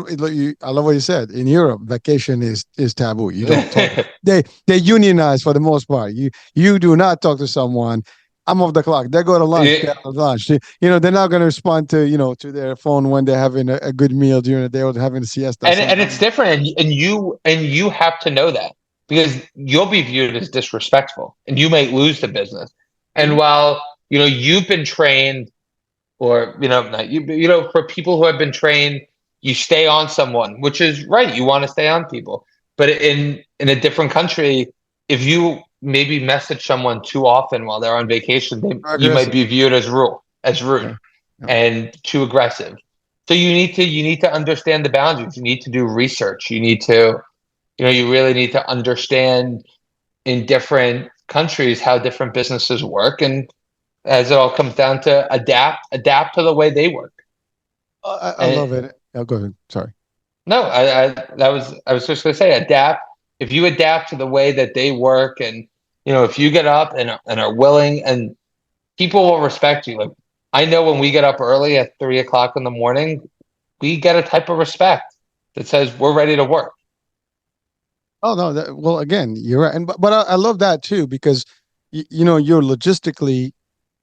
love what you said. In Europe, vacation is taboo. You don't talk. They unionize for the most part. You do not talk to someone, I'm off the clock. They go to lunch. Yeah. They have lunch. They're not going to respond to their phone when they're having a good meal during the day, or having a siesta. And it's different, and you have to know that, because you'll be viewed as disrespectful, and you may lose the business. And while you've been trained, or not you, for people who have been trained, you stay on someone, which is right. You want to stay on people, but in a different country, if you maybe message someone too often while they're on vacation, you might be viewed as rude, yeah. And too aggressive. So you need to understand the boundaries. You need to do research. You need to, you really need to understand in different countries how different businesses work, and as it all comes down to adapt to the way they work. I And love it. I'll go ahead. Sorry. no, I was just gonna say adapt. If you adapt to the way that they work, and if you get up and are willing, and people will respect you. Like, I know when we get up early at 3 o'clock in the morning, we get a type of respect that says we're ready to work. Oh no, well again, you're right, and but I love that too because you're logistically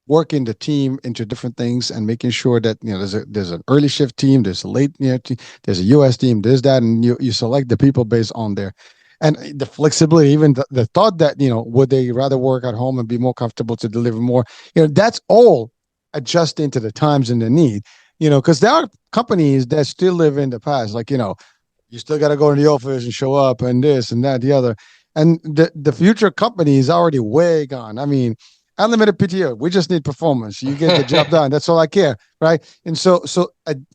working the team into different things and making sure that there's an early shift team, there's a late team, there's a US team, there's that, and you select the people based on there, and the flexibility, even the thought that would they rather work at home and be more comfortable to deliver more, that's all adjusting to the times and the need, because there are companies that still live in the past, like you still got to go to the office and show up and this and that, the other. And the future company is already way gone. I mean, unlimited PTO. We just need performance. You get the job done. That's all I care, right? And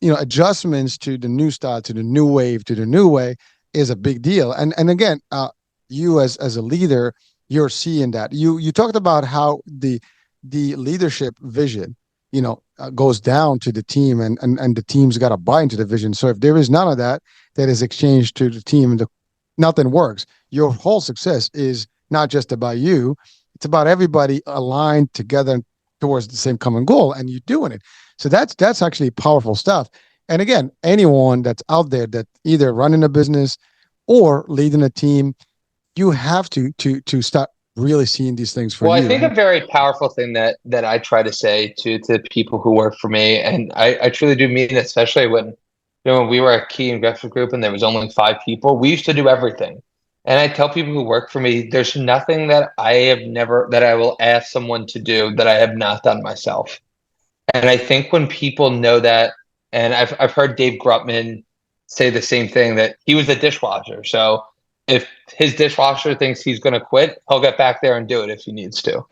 adjustments to the new style, to the new wave, to the new way is a big deal. And again, you as a leader, you're seeing that. You talked about how the leadership vision, goes down to the team, and the team's got to buy into the vision. So if there is none of that is exchanged to the team, nothing works. Your whole success is not just about you; it's about everybody aligned together towards the same common goal, and you're doing it. So that's actually powerful stuff. And again, anyone that's out there that either running a business or leading a team, you have to start really seeing these things for Well, I you. think a very powerful thing that I try to say to people who work for me, and I truly do mean it, especially when we were a key investor group and there was only 5 people, we used to do everything. And I tell people who work for me, there's nothing that I will ask someone to do that I have not done myself. And I think when people know that, and I've heard Dave Grutman say the same thing, that he was a dishwasher. So if his dishwasher thinks he's going to quit, he'll get back there and do it if he needs to.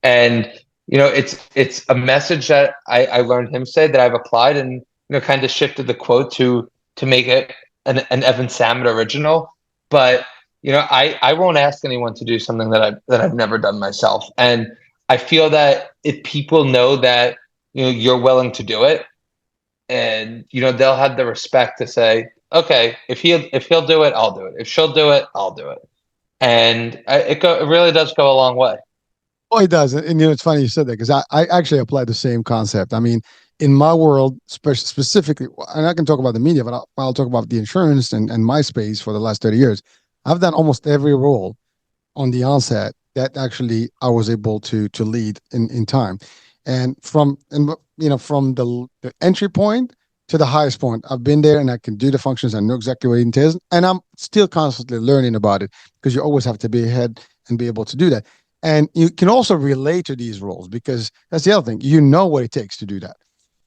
And it's a message that I learned him say that I've applied, and kind of shifted the quote to make it an Evan Samet original. But I won't ask anyone to do something that I've never done myself. And I feel that if people know that you're willing to do it, and they'll have the respect to say, okay, if he'll do it, I'll do it. If she'll do it, I'll do it. And it really does go a long way. Oh, it does. And it's funny you said that because I actually apply the same concept. I mean, in my world, specifically, and I can talk about the media, but I'll talk about the insurance and my space for the last 30 years. I've done almost every role on the onset that actually I was able to lead in time. And from the entry point to the highest point, I've been there and I can do the functions. I know exactly what it entails, and I'm still constantly learning about it because you always have to be ahead and be able to do that. And you can also relate to these roles because that's the other thing. You know what it takes to do that.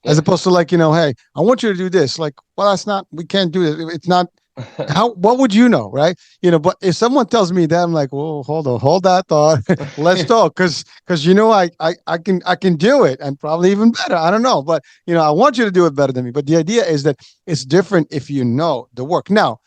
As Yeah. opposed to like, hey, I want you to do this. Like, well, that's not, we can't do it. It's not what would you know, right? But if someone tells me that, I'm like, well, hold that thought. Let's talk. Cause I can do it and probably even better. I don't know. But I want you to do it better than me. But the idea is that it's different if you know the work. Now,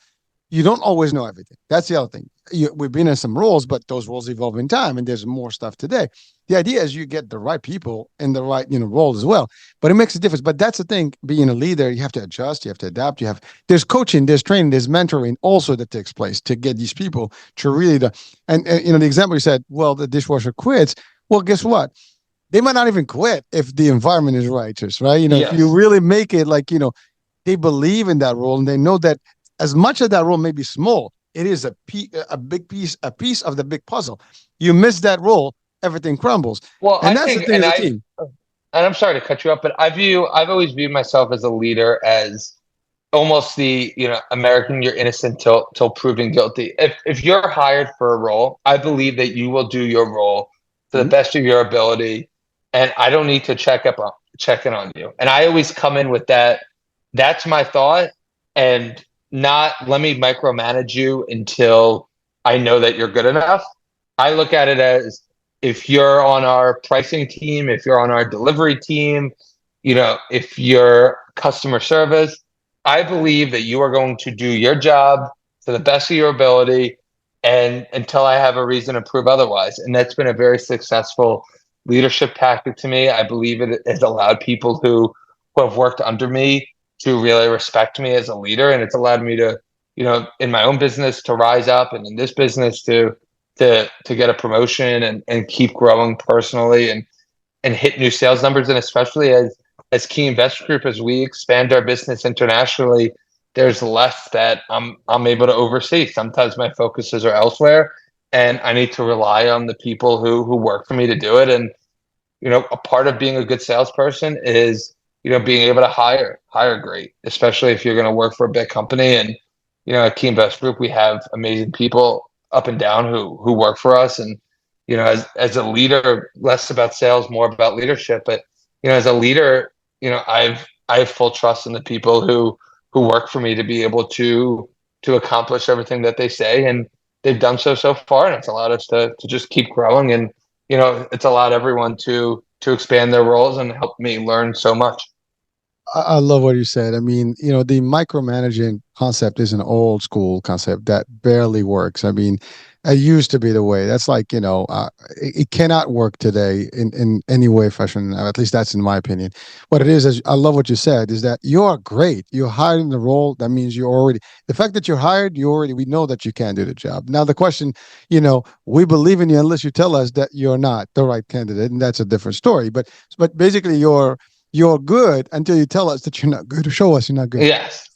you don't always know everything. That's the other thing. We've been in some roles, but those roles evolve in time, and there's more stuff today. The idea is you get the right people in the right role as well. But it makes a difference. But that's the thing. Being a leader, you have to adjust, you have to adapt. There's coaching, there's training, there's mentoring also that takes place to get these people to really and the example you said, well, the dishwasher quits. Well, guess what? They might not even quit if the environment is righteous, right? If you Yes. really make it like they believe in that role and they know that as much as that role may be small, it is a big piece, a piece of the big puzzle. You miss that role, everything crumbles. Well, And I that's the think, thing as a team. and I'm sorry to cut you up, but I've always viewed myself as a leader as almost the American, you're innocent till proven guilty. If you're hired for a role, I believe that you will do your role to the Mhm. best of your ability, and I don't need to check in on you. And I always come in with that. That's my thought, and not let me micromanage you until I know that you're good enough. I look at it as, if you're on our pricing team, if you're on our delivery team, if you're customer service, I believe that you are going to do your job to the best of your ability. and until I have a reason to prove otherwise. And that's been a very successful leadership tactic to me. I believe it has allowed people who have worked under me to really respect me as a leader, and it's allowed me to, in my own business to rise up, and in this business to get a promotion and keep growing personally and hit new sales numbers. And especially as Key Invest Group, as we expand our business internationally, there's less that I'm able to oversee. Sometimes my focuses are elsewhere, and I need to rely on the people who work for me to do it. And a part of being a good salesperson is being able to hire great, especially if you're going to work for a big company. And at Key Invest Group, we have amazing people up and down who work for us. And as a leader, less about sales, more about leadership. But as a leader, I have full trust in the people who work for me to be able to accomplish everything that they say, and they've done so far, and it's allowed us to just keep growing. And it's allowed everyone to expand their roles and help me learn so much. I love what you said. I mean, the micromanaging concept is an old school concept that barely works. I mean, it used to be the way. That's like, it cannot work today in any way, fashion. At least that's in my opinion. What it is I love what you said, is that you are great. You're hired in the role. That means the fact that you're hired, we know that you can do the job. Now, the question, we believe in you unless you tell us that you're not the right candidate. And that's a different story. But basically, you're good until you tell us that you're not good, or show us you're not good. Yes.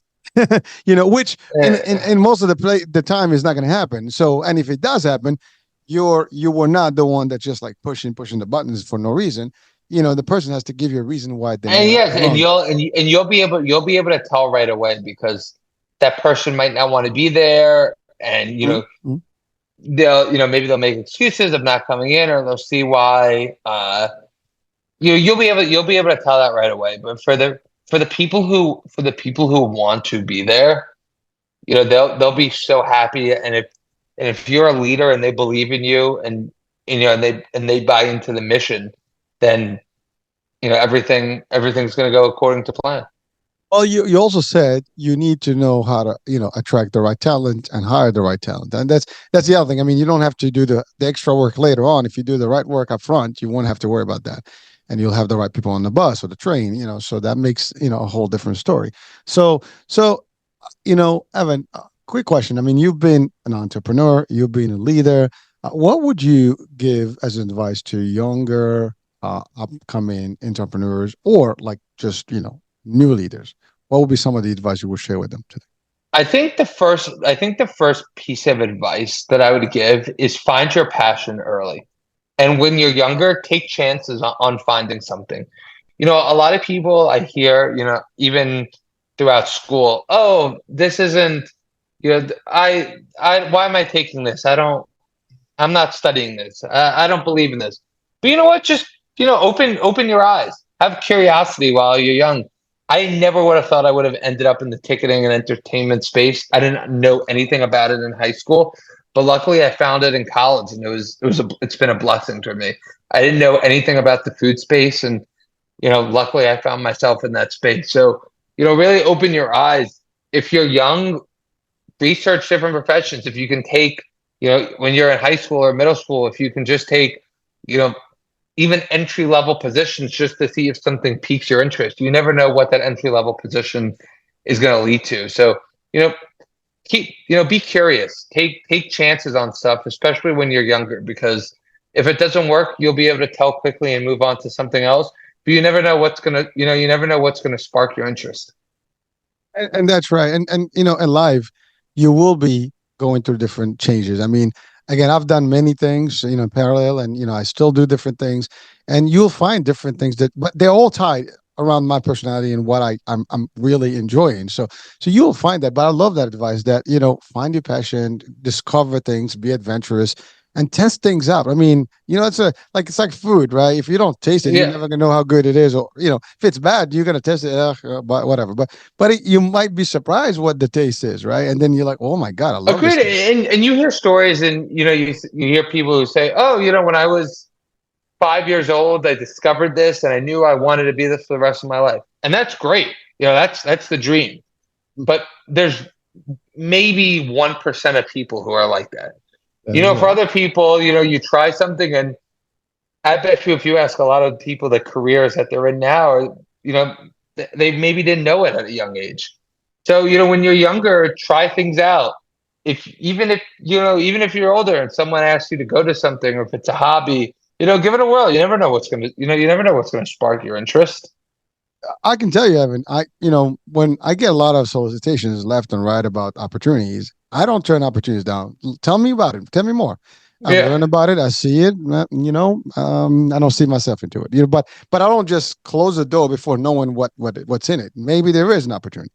Which in most of the time is not going to happen. So, and if it does happen, you were not the one that's just like pushing the buttons for no reason. The person has to give you a reason why they. And yes, and you'll be able to tell right away, because that person might not want to be there, and mm-hmm. they'll maybe they'll make excuses of not coming in, or they'll see why. You'll be able to tell that right away. But for the people who want to be there, they'll be so happy. And if you're a leader and they believe in you, and they buy into the mission, then everything's going to go according to plan. Well, you also said you need to know how to attract the right talent and hire the right talent, and that's the other thing. I mean, you don't have to do the extra work later on. If you do the right work up front, you won't have to worry about that, and you'll have the right people on the bus or the train. So that makes a whole different story. So Evan, quick question. I mean, you've been an entrepreneur, you've been a leader. What would you give as advice to younger, upcoming entrepreneurs, or like just new leaders? What would be some of the advice you would share with them today? I think the first piece of advice that I would give is find your passion early. And when you're younger, take chances on finding something. A lot of people I hear, even throughout school, oh, this isn't, why am I taking this? I'm not studying this. I don't believe in this. But you know what? Just, open your eyes. Have curiosity while you're young. I never would have thought I would have ended up in the ticketing and entertainment space. I didn't know anything about it in high school, but luckily I found it in college, and it's been a blessing for me. I didn't know anything about the food space, and luckily I found myself in that space. So really open your eyes. If you're young, research different professions. If you can take, when you're in high school or middle school, if you can just take, even entry-level positions, just to see if something piques your interest. You never know what that entry-level position is going to lead to. So, be curious. Take chances on stuff, especially when you're younger, because if it doesn't work, you'll be able to tell quickly and move on to something else. But you never know what's gonna spark your interest. And that's right. And in life, you will be going through different changes. I mean, again, I've done many things, in parallel, and I still do different things, and you'll find different things but they're all tied around my personality and what I'm really enjoying. So you'll find that. But I love that advice that find your passion, discover things, be adventurous, and test things out. I mean, it's like food, right? If you don't taste it, you're never gonna know how good it is. Or if it's bad, you're gonna test it, but whatever. But you might be surprised what the taste is, right? And then you're like, oh my god, I love Agreed. this. And you hear stories, and you hear people who say, oh, when I was 5 years old, I discovered this, and I knew I wanted to be this for the rest of my life. And that's great. That's the dream. But there's maybe 1% of people who are like that. That's For right. other people, you try something, and I bet you if you ask a lot of people the careers that they're in now, or, they maybe didn't know it at a young age. So, when you're younger, try things out. Even if you're older and someone asks you to go to something, or if it's a hobby, give it a whirl. You never know what's gonna spark your interest. I can tell you, Evan, when I get a lot of solicitations left and right about opportunities, I don't turn opportunities down. Tell me about it. Tell me more. I Yeah. learn about it. I see it. I don't see myself into it. But I don't just close the door before knowing what's in it. Maybe there is an opportunity.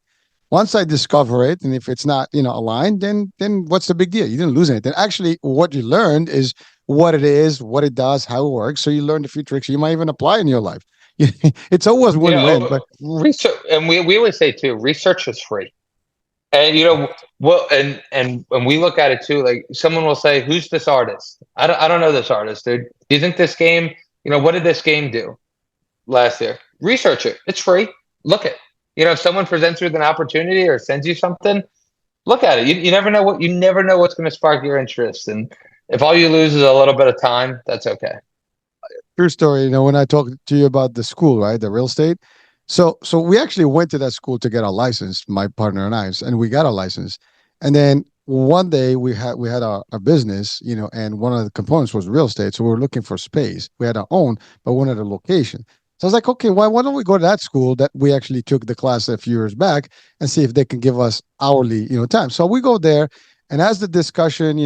Once I discover it, and if it's not, aligned, then what's the big deal? You didn't lose anything. Actually, what you learned is what it is, what it does, how it works. So you learned a few tricks you might even apply in your life. It's always win-win. But Research, and we always say too, research is free. And well, and when we look at it too, like someone will say, "Who's this artist?" I don't know this artist, dude. Do you think this game? What did this game do last year? Research it. It's free. Look it. If someone presents you with an opportunity or sends you something, look at it. You never know what's going to spark your interest. And if all you lose is a little bit of time, that's okay. true story. When I talked to you about the school, right, the real estate. So we actually went to that school to get our license, my partner and I, and we got our license. And then one day we had a business, and one of the components was real estate. So we were looking for space. We had our own, but wanted a location. So I was like, okay, why don't we go to that school that we actually took the class a few years back and see if they can give us hourly, time. So we go there, and as the discussion,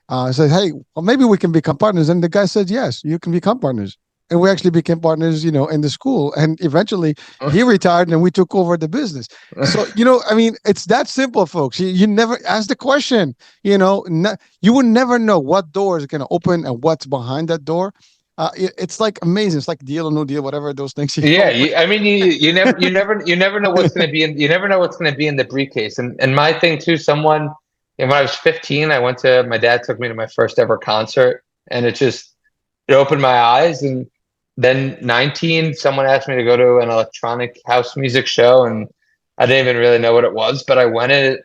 I said, hey, well, maybe we can become partners. And the guy said, yes, you can become partners. And we actually became partners, in the school. And eventually he retired and we took over the business. So, I mean, it's that simple, folks. You never ask the question, you would never know what door is going to open and what's behind that door. It's like amazing. It's like deal or no deal, whatever those things, Yeah, But I mean, you never know what's going to be in, you never know what's going to be in the briefcase. And my thing too, when I was 15, my dad took me to my first ever concert, and it opened my eyes. And then 19, someone asked me to go to an electronic house music show, and I didn't even really know what it was, but I went in.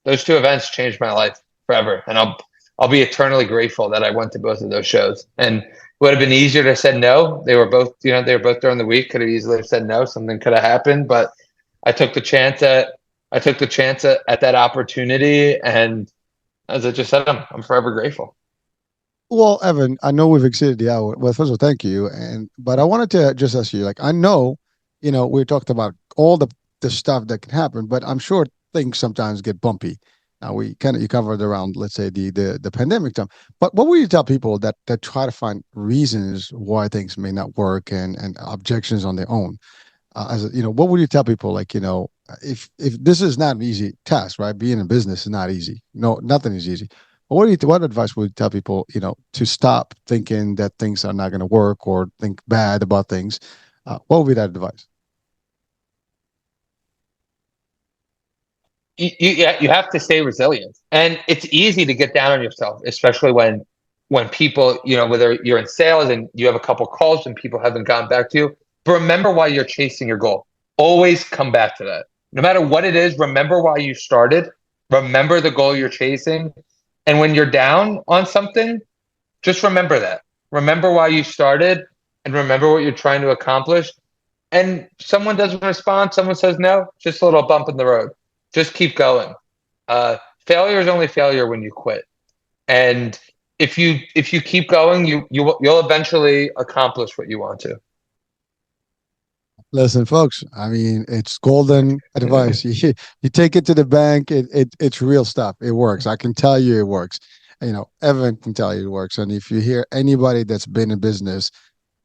Those two events changed my life forever, and I'll be eternally grateful that I went to both of those shows. And it would have been easier to said no. They were both during the week. Could have easily have said no. Something could have happened, but I took the chance at that opportunity, and as I just said, I'm forever grateful. Well, Evan, I know we've exceeded the hour. Well, first of all, thank you. But I wanted to just ask you, like, I know, we talked about all the stuff that can happen, but I'm sure things sometimes get bumpy. Now we kind of you covered around, let's say the pandemic time. But what would you tell people that try to find reasons why things may not work and objections on their own? What would you tell people? Like, if this is not an easy task, right? Being in business is not easy. No, nothing is easy. But what advice would you tell people, to stop thinking that things are not going to work or think bad about things? What would be that advice? You have to stay resilient, and it's easy to get down on yourself, especially when people, whether you're in sales and you have a couple calls and people haven't gotten back to you. But remember why you're chasing your goal. Always come back to that. No matter what it is, remember why you started. Remember the goal you're chasing. And when you're down on something, just remember that. Remember why you started, and remember what you're trying to accomplish. And someone doesn't respond, someone says no, just a little bump in the road. Just keep going. Failure is only failure when you quit. And if you keep going, you'll eventually accomplish what you want to. Listen, folks, I mean, it's golden advice. You take it to the bank. It's real stuff. It works. I can tell you it works. Evan can tell you it works. And if you hear anybody that's been in business,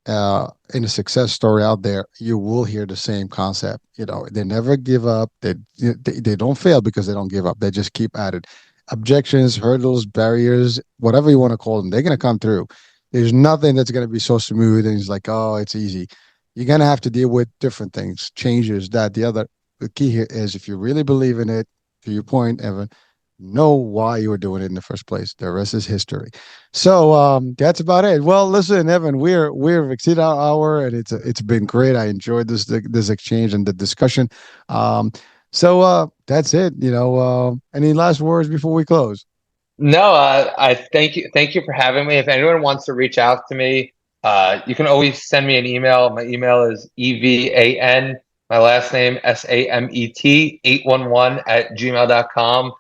in a success story out there, you will hear the same concept. They never give up. They don't fail because they don't give up. They just keep at it. Objections, hurdles, barriers, whatever you want to call them, they're gonna come through. There's nothing that's gonna be so smooth and it's like, oh, it's easy. You're gonna have to deal with different things, changes, that, the other. The key here is if you really believe in it, to your point, Evan, know why you were doing it in the first place. The rest is history. So that's about it. Well, listen, Evan, we're exceeded our hour, and it's been great. I enjoyed this exchange and the discussion. So that's it. Any last words before we close? No, I thank you for having me. If anyone wants to reach out to me, you can always send me an email. My email is EVAN, my last name SAMET 811 at gmail.com.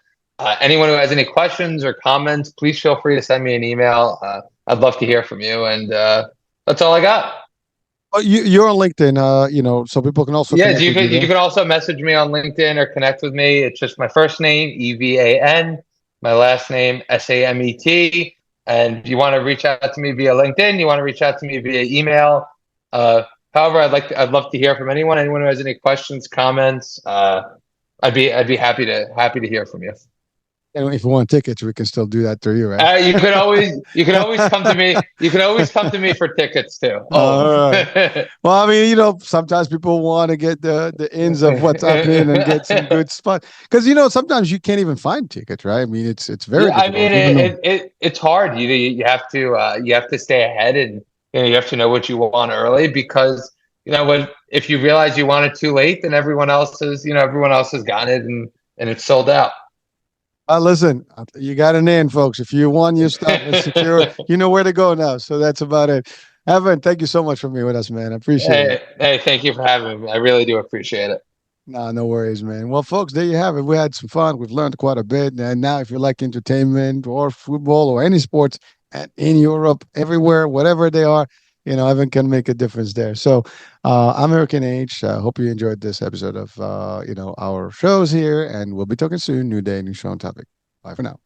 Anyone who has any questions or comments, please feel free to send me an email. I'd love to hear from you, and that's all I got. Oh, you're on LinkedIn, so people can also Yeah, connect with you you there. can also message me on LinkedIn or connect with me. It's just my first name, EVAN, my last name, SAMET. And if you want to reach out to me via LinkedIn, you want to reach out to me via email. Uh, However, I'd love to hear from anyone who has any questions, comments. I'd be happy to hear from you. And if you want tickets, we can still do that through you, right? You can always come to me. You can always come to me for tickets too. All Always. right. Well, I mean, sometimes people want to get the ins of what's happening and get some good spot because sometimes you can't even find tickets, right? I mean, it's very Yeah, I difficult, mean even though. it's hard. You have to stay ahead, and you have to know what you want early, because when if you realize you want it too late, then everyone else has gotten it, and it's sold out. Listen, you got an in, folks. If you want your stuff and secure, you know where to go now. So that's about it. Evan, thank you so much for being with us, man. I appreciate it. Hey, thank you for having me. I really do appreciate it. Nah, no worries, man. Well, folks, there you have it. We had some fun. We've learned quite a bit. And now, if you like entertainment or football or any sports in Europe, everywhere, whatever they are, Evan can make a difference there. So, I'm American Age. Hope you enjoyed this episode of, our shows here. And we'll be talking soon. New day, new show on topic. Bye for now.